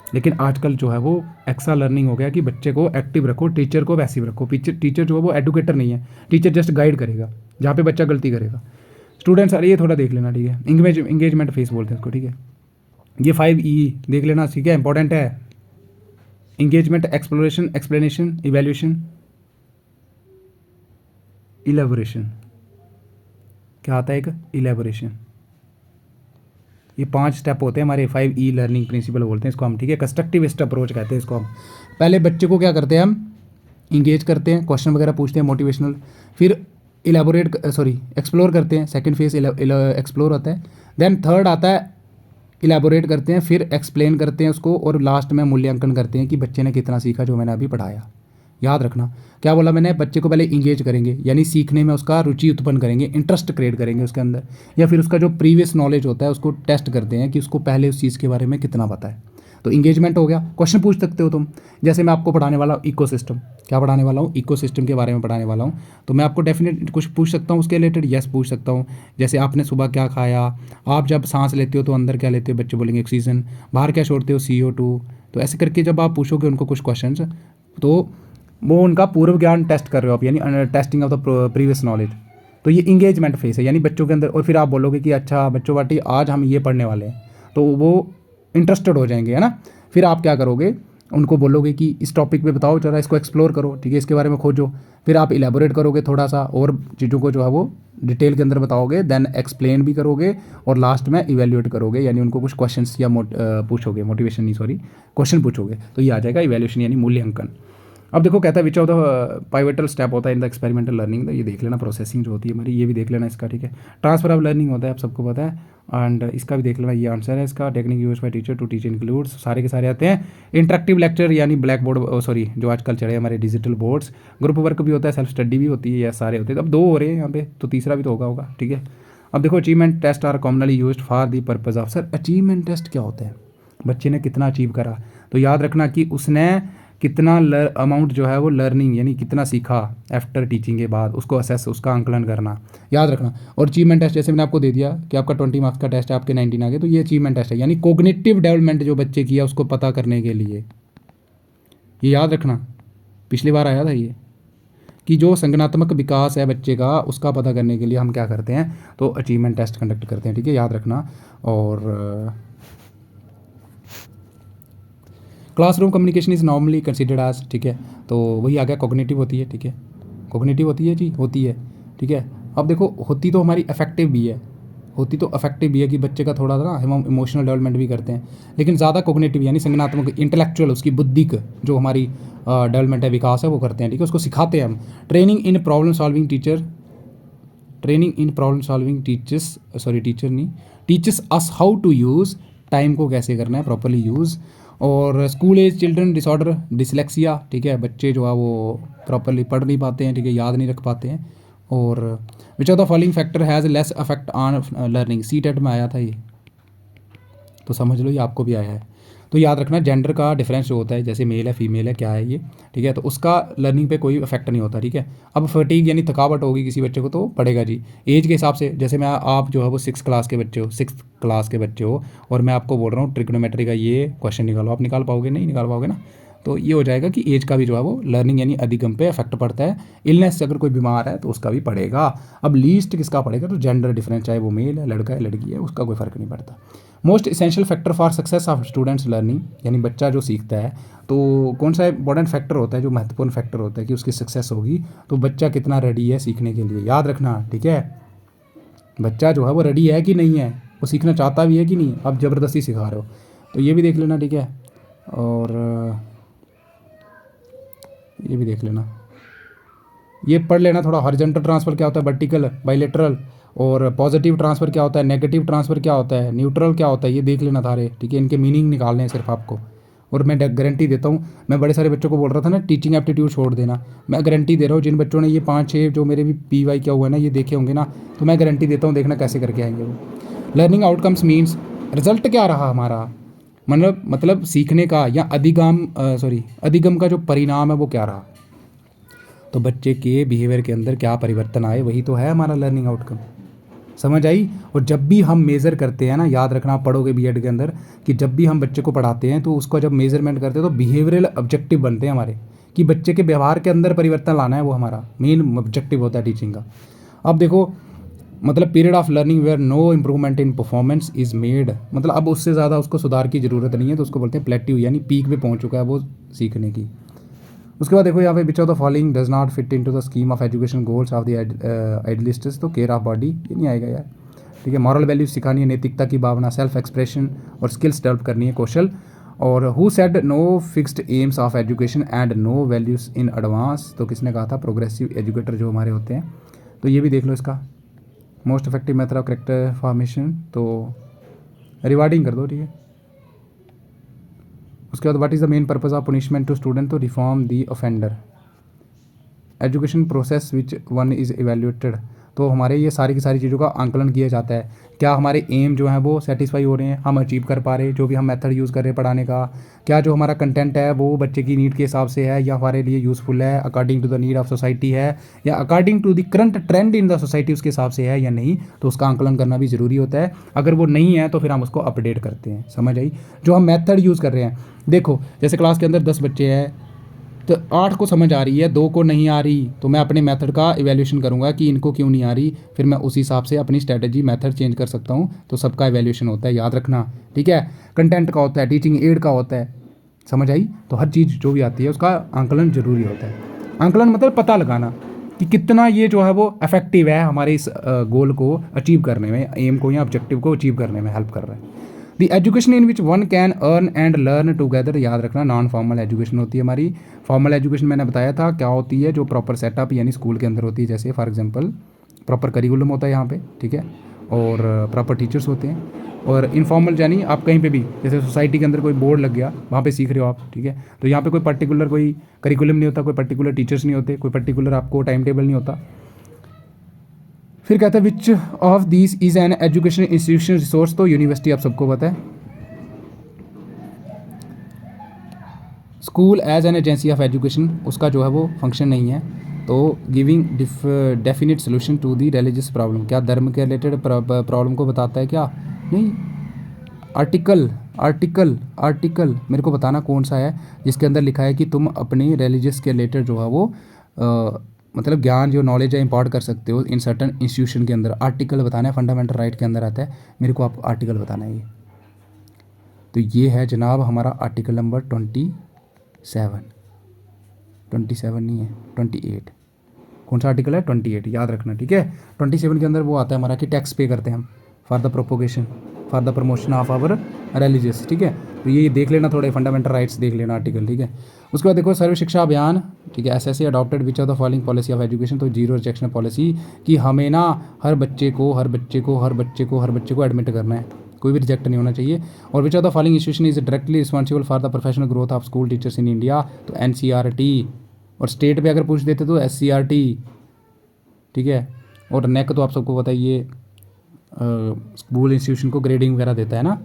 लेकिन आजकल जो है वो एक्स्ट्रा लर्निंग हो गया कि बच्चे को एक्टिव रखो, टीचर को पैसिव रखो। टीचर जो है वो एडुकेटर नहीं है, टीचर जस्ट गाइड करेगा जहाँ पे बच्चा गलती करेगा। स्टूडेंट्स, अरे ये थोड़ा देख लेना, ठीक है, इंगेजमेंट फेस बोलते हैं इसको, ठीक है, ये 5E देख लेना, ठीक है, इंपॉर्टेंट है। Engagement, exploration, explanation, evaluation, elaboration, क्या आता है एक इलेबोरेशन। ये 5 स्टेप होते हैं हमारे 5E लर्निंग प्रिंसिपल बोलते हैं इसको हम, ठीक है, कंस्ट्रक्टिविस्ट अप्रोच कहते हैं इसको हम। पहले बच्चे को क्या करते हैं हम, इंगेज करते हैं, क्वेश्चन वगैरह पूछते हैं मोटिवेशनल, फिर एक्सप्लोर करते हैं, सेकंड फेज एक्सप्लोर होता है, देन थर्ड आता है इलेबोरेट करते हैं, फिर एक्सप्लेन करते हैं उसको, और लास्ट में मूल्यांकन करते हैं कि बच्चे ने कितना सीखा जो मैंने अभी पढ़ाया। याद रखना क्या बोला मैंने, बच्चे को पहले इंगेज करेंगे यानी सीखने में उसका रुचि उत्पन्न करेंगे, इंटरेस्ट क्रिएट करेंगे उसके अंदर, या फिर उसका जो प्रीवियस नॉलेज होता है उसको टेस्ट करते हैं कि उसको पहले उस चीज़ के बारे में कितना पता है। तो इंगेजमेंट हो गया। क्वेश्चन पूछ सकते हो तुम, जैसे मैं आपको पढ़ाने वाला हूँ इकोसिस्टम, क्या पढ़ाने वाला हूँ, इकोसिस्टम के बारे में पढ़ाने वाला हूँ, तो मैं आपको डेफिनेट कुछ पूछ सकता हूँ उसके रिलेटेड, यस पूछ सकता हूँ। जैसे आपने सुबह क्या खाया, आप जब सांस लेते हो तो अंदर क्या लेते हो, बच्चे बोलेंगे ऑक्सीजन, बाहर क्या छोड़ते हो, CO2। तो ऐसे करके जब आप पूछोगे उनको कुछ क्वेश्चन, तो वो उनका पूर्व ज्ञान टेस्ट कर रहे हो आप, यानी testing of the previous knowledge. तो ये इंगेजमेंट फेस है यानी बच्चों के अंदर, और फिर आप बोलोगे कि अच्छा बच्चों बाटी आज हम ये पढ़ने वाले हैं, तो वो इंटरेस्टेड हो जाएंगे, है ना। फिर आप क्या करोगे, उनको बोलोगे कि इस टॉपिक पे बताओ, जरा इसको एक्सप्लोर करो, ठीक है, इसके बारे में खोजो। फिर आप इलेबोरेट करोगे थोड़ा सा और चीज़ों को जो है वो डिटेल के अंदर बताओगे, देन एक्सप्लेन भी करोगे और लास्ट में इवेल्युएट करोगे, यानी उनको कुछ क्वेश्चंस या पूछोगे, मोटिवेशन नहीं सॉरी क्वेश्चन पूछोगे, तो ये आ जाएगा इवेल्यूशन यानी मूल्यांकन। अब देखो कहता है विच ऑफ द पाइवेटल स्टेप होता है इन द एक्सपेरिमेंटल लर्निंग, तो ये देख लेना, प्रोसेसिंग जो होती है हमारी, ये भी देख लेना इसका, ठीक है। ट्रांसफर ऑफ लर्निंग होता है, आप सबको पता है, एंड इसका भी देख लेना, ये आंसर है इसका। Technique use by teacher to teach includes, सारे के सारे आते हैं। इंटरेक्टिव लेक्चर यानी ब्लैक बोर्ड सॉरी जो आजकल चढ़े हमारे डिजिटल बोर्ड्स। ग्रुप वर्क भी होता है, सेल्फ स्टडी भी होती है, या सारे होते हैं। अब 2 हो रहे हैं यहाँ पे, तो तीसरा भी तो होगा, ठीक है। अब देखो achievement test are commonly used for the purpose of, sir achievement test क्या होता है, बच्चे ने कितना अचीव करा, तो याद रखना कि उसने कितना अमाउंट जो है वो लर्निंग यानी कितना सीखा आफ्टर टीचिंग के बाद, उसको असेस, उसका आंकलन करना, याद रखना। और अचीवमेंट टेस्ट जैसे मैंने आपको दे दिया कि आपका 20 मार्क्स का टेस्ट है, आपके 19 आ गए, तो ये अचीवमेंट टेस्ट है, यानी कोग्निटिव डेवलपमेंट जो बच्चे किया उसको पता करने के लिए, ये याद रखना। पिछली बार आया था ये कि जो संज्ञानात्मक विकास है बच्चे का उसका पता करने के लिए हम क्या करते हैं, तो अचीवमेंट टेस्ट कंडक्ट करते हैं, ठीक है, याद रखना। और classroom communication is normally considered as, ठीक है, तो वही आ गया, कॉग्निटिव होती है, ठीक है, कॉग्निटिव होती है जी, होती है, ठीक है। अब देखो होती तो हमारी अफेक्टिव भी है, होती तो अफेक्टिव भी है कि बच्चे का थोड़ा ना हम इमोशनल डेवलपमेंट भी करते हैं, लेकिन ज़्यादा कॉग्निटिव यानी संज्ञानात्मक इंटेलेक्चुअल उसकी बुद्धिक जो हमारी डेवलपमेंट है, विकास है, वो करते हैं, ठीक है, उसको सिखाते हैं हम। Training in problem solving teacher, training in problem solving teachers us how to use, time को कैसे करना है प्रॉपरली यूज़। और school age children disorder dyslexia, ठीक है, बच्चे जो है वो प्रॉपरली पढ़ नहीं पाते हैं, ठीक है, याद नहीं रख पाते हैं। और विच of the following factor has less affect on learning, CTET में आया था ये, तो समझ लो ये आपको भी आया है। तो याद रखना जेंडर का डिफरेंस जो होता है, जैसे मेल है फीमेल है क्या है ये, ठीक है, तो उसका लर्निंग पे कोई इफेक्ट नहीं होता, ठीक है। अब फटीग यानी थकावट होगी किसी बच्चे को तो पड़ेगा जी, एज के हिसाब से, जैसे मैं आप जो है वो 6 क्लास के बच्चे हो, 6th क्लास के बच्चे हो, और मैं आपको बोल रहा हूँ ट्रिग्नोमेट्री का ये क्वेश्चन निकालो, आप निकाल पाओगे, नहीं निकाल पाओगे ना, तो ये हो जाएगा कि एज का भी जो है वो लर्निंग यानी अधिगम पे इफेक्ट पड़ता है। इलनेस से अगर कोई बीमार है तो उसका भी पड़ेगा। अब लीस्ट किसका पड़ेगा, तो जेंडर डिफरेंस, चाहे वो मेल है, लड़का है, लड़की है, उसका कोई फ़र्क नहीं पड़ता। Most essential factor for success of students learning, यानी बच्चा जो सीखता है तो कौन सा इंपॉर्टेंट फैक्टर होता है, जो महत्वपूर्ण फैक्टर होता है कि उसकी सक्सेस होगी, तो बच्चा कितना रेडी है सीखने के लिए, याद रखना, ठीक है। बच्चा जो है वो रेडी है कि नहीं है, वो सीखना चाहता भी है कि नहीं, आप ज़बरदस्ती सिखा रहे हो, तो ये भी देख लेना, ठीक है। और ये भी देख लेना, ये पढ़ लेना थोड़ा, हॉरिजॉन्टल ट्रांसफ़र क्या होता है, वर्टिकल, बाइलेटरल, और पॉजिटिव ट्रांसफ़र क्या होता है, नेगेटिव ट्रांसफ़र क्या होता है, न्यूट्रल क्या होता है, ये देख लेना सारे, ठीक है, इनके मीनिंग निकालने हैं सिर्फ आपको। और मैं गारंटी देता हूँ, मैं बड़े सारे बच्चों को बोल रहा था ना टीचिंग एप्टीट्यूड छोड़ देना, मैं गारंटी दे रहा हूँ जिन बच्चों ने ये 5-6 जो मेरे भी PY क्या हुआ है ना ये देखे होंगे ना, तो मैं गारंटी देता हूँ, देखना कैसे करके आएंगे वो। लर्निंग आउटकम्स मीन्स रिजल्ट क्या रहा हमारा, मतलब सीखने का या अधिगम का जो परिणाम है वो क्या रहा, तो बच्चे के बिहेवियर के अंदर क्या परिवर्तन आए, वही तो है हमारा लर्निंग आउटकम, समझ आई। और जब भी हम मेज़र करते हैं ना, याद रखना, आप पढ़ोगे B.Ed के अंदर कि जब भी हम बच्चे को पढ़ाते हैं तो उसका जब मेजरमेंट करते हैं तो बिहेवियरल ऑब्जेक्टिव बनते हैं हमारे, कि बच्चे के व्यवहार के अंदर परिवर्तन लाना है, वो हमारा मेन ऑब्जेक्टिव होता है टीचिंग का। अब देखो मतलब period of learning where no improvement in performance is made, मतलब अब उससे ज़्यादा उसको सुधार की ज़रूरत नहीं है, तो उसको बोलते हैं प्लेट्यू, यानी पीक पे पहुँच चुका है वो सीखने की। उसके बाद देखो यहाँ पे which of the following does not fit into the scheme of education goals of the idealists, तो केयर ऑफ बॉडी ये नहीं आएगा यार, ठीक है। मॉरल वैल्यूज सिखानी है, नैतिकता की भावना, सेल्फ एक्सप्रेशन और स्किल्स डेवलप करनी है, कौशल। और who said no fixed aims of education and no values in advance, तो किसने कहा था, प्रोग्रेसिव एजुकेटर जो हमारे होते हैं, तो ये भी देख लो इसका। Most effective method of character formation, तो रिवार्डिंग कर दो, ठीक है। उसके बाद what is the main purpose of punishment to student, तो reform the offender. Education process which one is evaluated, तो हमारे ये सारी की सारी चीज़ों का आंकलन किया जाता है, क्या हमारे एम जो हैं वो सेटिस्फाई हो रहे हैं, हम अचीव कर पा रहे हैं जो भी हम मेथड यूज़ कर रहे हैं पढ़ाने का, क्या जो हमारा कंटेंट है वो बच्चे की नीड के हिसाब से है या हमारे लिए यूज़फुल है, according to the need of society है या according to the current trend in the society उसके हिसाब से है या नहीं, तो उसका आंकलन करना भी ज़रूरी होता है। अगर वो नहीं है तो फिर हम उसको अपडेट करते हैं, समझ आई। जो हम मेथड यूज़ कर रहे हैं, देखो जैसे क्लास के अंदर 10 बच्चे हैं, तो 8 को समझ आ रही है, 2 को नहीं आ रही, तो मैं अपने मेथड का इवैल्यूएशन करूँगा कि इनको क्यों नहीं आ रही, फिर मैं उस हिसाब से अपनी स्ट्रैटेजी मेथड चेंज कर सकता हूँ। तो सबका इवैल्यूएशन होता है, याद रखना, ठीक है। कंटेंट का होता है, टीचिंग एड का होता है, समझ आई। तो हर चीज़ जो भी आती है उसका आंकलन जरूरी होता है। आंकलन मतलब पता लगाना कि कितना ये जो है वो इफेक्टिव है हमारे इस गोल को अचीव करने में, एम को या ऑब्जेक्टिव को अचीव करने में हेल्प कर रहा है। The education in which one can earn and learn together, याद रखना, नॉन फॉर्मल एजुकेशन होती है हमारी। फॉर्मल एजुकेशन मैंने बताया था क्या होती है, जो प्रॉपर सेटअप यानी स्कूल के अंदर होती है, जैसे फॉर एग्जांपल प्रॉपर करिकुलम होता है यहाँ पे, ठीक है, और प्रॉपर टीचर्स होते हैं। और इनफॉर्मल यानी आप कहीं पे भी, जैसे सोसाइटी के अंदर कोई बोर्ड लग गया, वहाँ पे सीख रहे हो आप, ठीक है, तो यहाँ पे कोई पर्टिकुलर कोई करिकुलम नहीं होता, कोई पर्टिकुलर टीचर्स नहीं होते, कोई पर्टिकुलर आपको टाइम टेबल नहीं होता। फिर कहता है which of this is an education institution resource, तो यूनिवर्सिटी आप सबको पता है। School as an agency of education, उसका जो है वो फंक्शन नहीं है। तो giving definite solution to the religious problem, क्या धर्म के रिलेटेड प्रॉब्लम को बताता है क्या? नहीं। आर्टिकल आर्टिकल आर्टिकल मेरे को बताना कौन सा है जिसके अंदर लिखा है कि तुम अपने रिलीजियस के रिलेटेड जो है वो मतलब ज्ञान जो नॉलेज है इम्पार्ट कर सकते हो इन सर्टन इंस्टीट्यूशन के अंदर। आर्टिकल बताना है, फंडामेंटल राइट के अंदर आता है, मेरे को आप आर्टिकल बताना है ये। तो ये है जनाब हमारा आर्टिकल नंबर 27 नहीं है 28। कौन सा आर्टिकल है? 28, याद रखना, ठीक है। 27 के अंदर वो आता है हमारा कि टैक्स पे करते हैं हम for the propagation for the promotion of our religious, ठीक है। तो ये देख लेना, थोड़े फंडामेंटल राइट्स देख लेना आर्टिकल, ठीक है। उसके बाद देखो सर्व शिक्षा अभियान, ठीक है, SSC adopted which of the following policy of education, तो जीरो रिजेक्शन पॉलिसी, कि हमें ना हर बच्चे को एडमिट करना है, कोई भी रिजेक्ट नहीं होना चाहिए। और विच of the following institution is directly responsible for the professional growth of school teachers in India, तो एनसीईआरटी। और स्टेट पे अगर पूछ देते तो एससीईआरटी, ठीक है। और नेक तो आप सबको पता है ये स्कूल इंस्टीट्यूशन को ग्रेडिंग वगैरह देता है ना।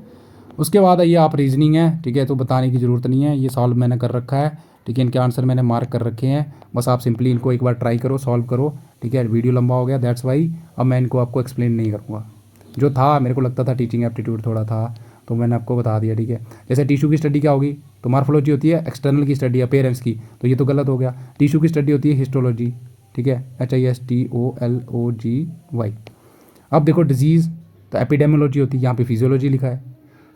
उसके बाद ये आप रीजनिंग है, ठीक है, तो बताने की ज़रूरत नहीं है, ये सॉल्व मैंने कर रखा है, ठीक है, इनके आंसर मैंने मार्क कर रखे हैं, बस आप सिंपली इनको एक बार ट्राई करो, सॉल्व करो, ठीक है। वीडियो लंबा हो गया, दैट्स वाई अब मैं इनको आपको एक्सप्लेन नहीं करूँगा। जो था मेरे को लगता था टीचिंग एप्टीट्यूड थोड़ा था, तो मैंने आपको बता दिया, ठीक है। जैसे टिशू की स्टडी क्या होगी, तो मार्फोलॉजी होती है एक्सटर्नल की स्टडी अपेयरेंस की, तो ये तो गलत हो गया। टिशू की स्टडी होती है हिस्टोलॉजी, ठीक है, HISTOLOGY। अब देखो डिजीज़, तो एपिडेमियोलॉजी होती है, यहाँ पे फिजियोलॉजी लिखा है,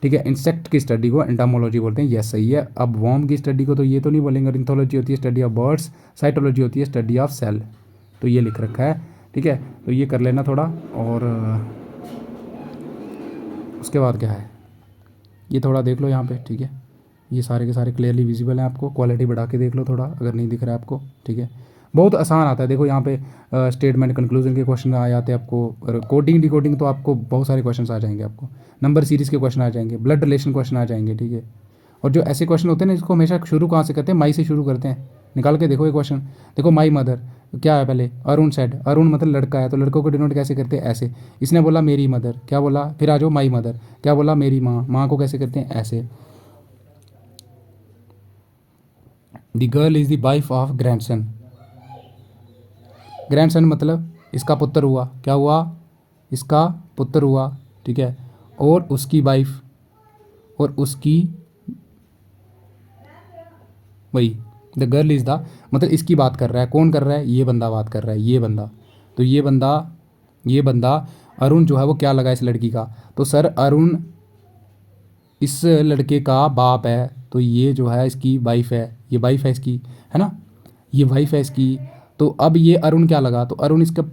ठीक है। इंसेक्ट की स्टडी को एंटामोलॉजी बोलते हैं, यस सही है। अब वॉर्म की स्टडी को तो ये तो नहीं बोलेंगे, ऑर्निथोलॉजी होती है स्टडी ऑफ बर्ड्स, साइटोलॉजी होती है स्टडी ऑफ सेल, तो ये लिख रखा है, ठीक है। तो ये कर लेना थोड़ा। और उसके बाद क्या है, ये थोड़ा देख लो यहाँ पे, ठीक है। ये सारे के सारे क्लियरली विजिबल हैं आपको, क्वालिटी बढ़ा के देख लो थोड़ा अगर नहीं दिख रहा है आपको, ठीक है। बहुत आसान आता है, देखो यहाँ पे स्टेटमेंट कंक्लूजन के क्वेश्चन आ जाते हैं आपको, कोडिंग डिकोडिंग तो आपको बहुत सारे क्वेश्चन आ जाएंगे आपको, नंबर सीरीज़ के क्वेश्चन आ जाएंगे, ब्लड रिलेशन क्वेश्चन आ जाएंगे, ठीक है। और जो ऐसे क्वेश्चन होते हैं ना, इसको हमेशा शुरू कहाँ से करते हैं, माई से शुरू करते हैं। निकाल के देखो ये क्वेश्चन, देखो माई मदर क्या है पहले, अरुण सेड, अरुण मतलब लड़का है, तो लड़कों को डिनोट कैसे करते हैं, ऐसे। इसने बोला मेरी मदर, क्या बोला, फिर आ जाओ माई मदर, क्या बोला, मेरी माँ, माँ को कैसे करते हैं, ऐसे। The girl is the wife of grandson, grandson मतलब इसका पुत्र हुआ, क्या हुआ, इसका पुत्र हुआ, ठीक है। और उसकी वाइफ, और उसकी, वही द गर्ल इज़ द, मतलब इसकी बात कर रहा है, कौन कर रहा है, ये बंदा बात कर रहा है, ये बंदा। तो ये बंदा अरुण जो है वो क्या लगा इस लड़की का, तो सर अरुण इस लड़के का बाप है, तो ये जो है इसकी वाइफ है, ये वाइफ है इसकी, है ना, ये वाइफ है इसकी। तो अब ये अरुण क्या लगा, तो अरुण इसका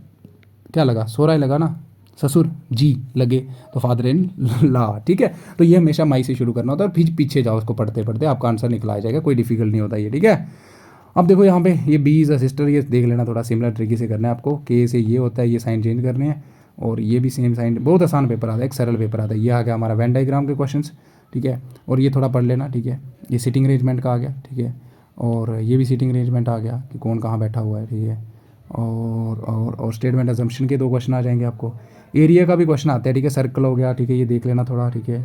क्या लगा, सोहरा ही लगा ना, ससुर जी लगे, तो फादर इन ला, ठीक है। तो ये हमेशा माई से शुरू करना होता है, और फिर पीछे जाओ उसको पढ़ते पढ़ते आपका आंसर निकला आ जाएगा, कोई डिफिकल्ट नहीं होता ये, ठीक है। अब देखो यहाँ पे ये बी इज़ अ सिस्टर, ये देख लेना, थोड़ा सिमिलर तरीके से करना है आपको, के से ये होता है, ये साइन चेंज करने हैं, और ये भी सेम साइन, बहुत आसान पेपर आता है, एक सरल पेपर आता है। ये आ गया हमारा वेन डायग्राम के क्वेश्चन, ठीक है, और ये थोड़ा पढ़ लेना, ठीक है। ये सिटिंग अरेंजमेंट का आ गया, ठीक है, और ये भी सिटिंग अरेंजमेंट आ गया कि कौन कहाँ बैठा हुआ है, ठीक है। और स्टेटमेंट अजम्पशन के 2 क्वेश्चन आ जाएंगे आपको। एरिया का भी क्वेश्चन आता है, ठीक है, सर्कल हो गया, ठीक है, ये देख लेना थोड़ा, ठीक है।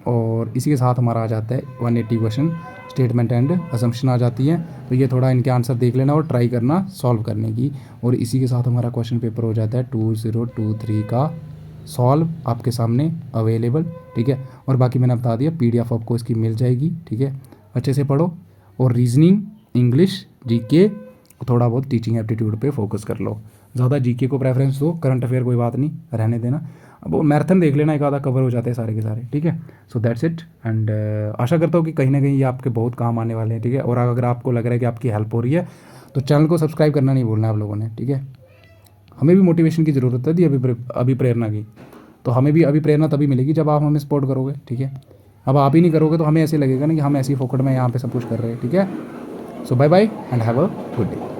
और इसी के साथ हमारा आ जाता है 180 क्वेश्चन, स्टेटमेंट एंड अजम्पशन आ जाती है। तो ये थोड़ा इनके आंसर देख लेना और ट्राई करना सॉल्व करने की, और इसी के साथ हमारा क्वेश्चन पेपर हो जाता है 2023 का सॉल्व आपके सामने अवेलेबल, ठीक है। और बाकी मैंने बता दिया PDF आपको इसकी मिल जाएगी, ठीक है। अच्छे से पढ़ो, और रीजनिंग, इंग्लिश, जीके, थोड़ा बहुत टीचिंग एप्टीट्यूड पे फोकस कर लो। ज़्यादा जीके को प्रेफरेंस दो, करंट अफेयर कोई बात नहीं, रहने देना। अब वो मैराथन देख लेना, एक आधा कवर हो जाते हैं सारे के सारे, ठीक है। So that's it. एंड आशा करता हूँ कि कहीं ना कहीं ये आपके बहुत काम आने वाले हैं, ठीक है। और अगर आपको लग रहा है कि आपकी हेल्प हो रही है तो चैनल को सब्सक्राइब करना नहीं भूलना आप लोगों ने, ठीक है। हमें भी मोटिवेशन की ज़रूरत है दी अभी प्रेरणा की। तो हमें भी अभी प्रेरणा तभी मिलेगी जब आप हमें सपोर्ट करोगे, ठीक है। अब आप ही नहीं करोगे तो हमें ऐसे लगेगा ना कि हम ऐसे ही फोकट में यहाँ पे सब कुछ कर रहे हैं, ठीक है। So bye bye and have a good day.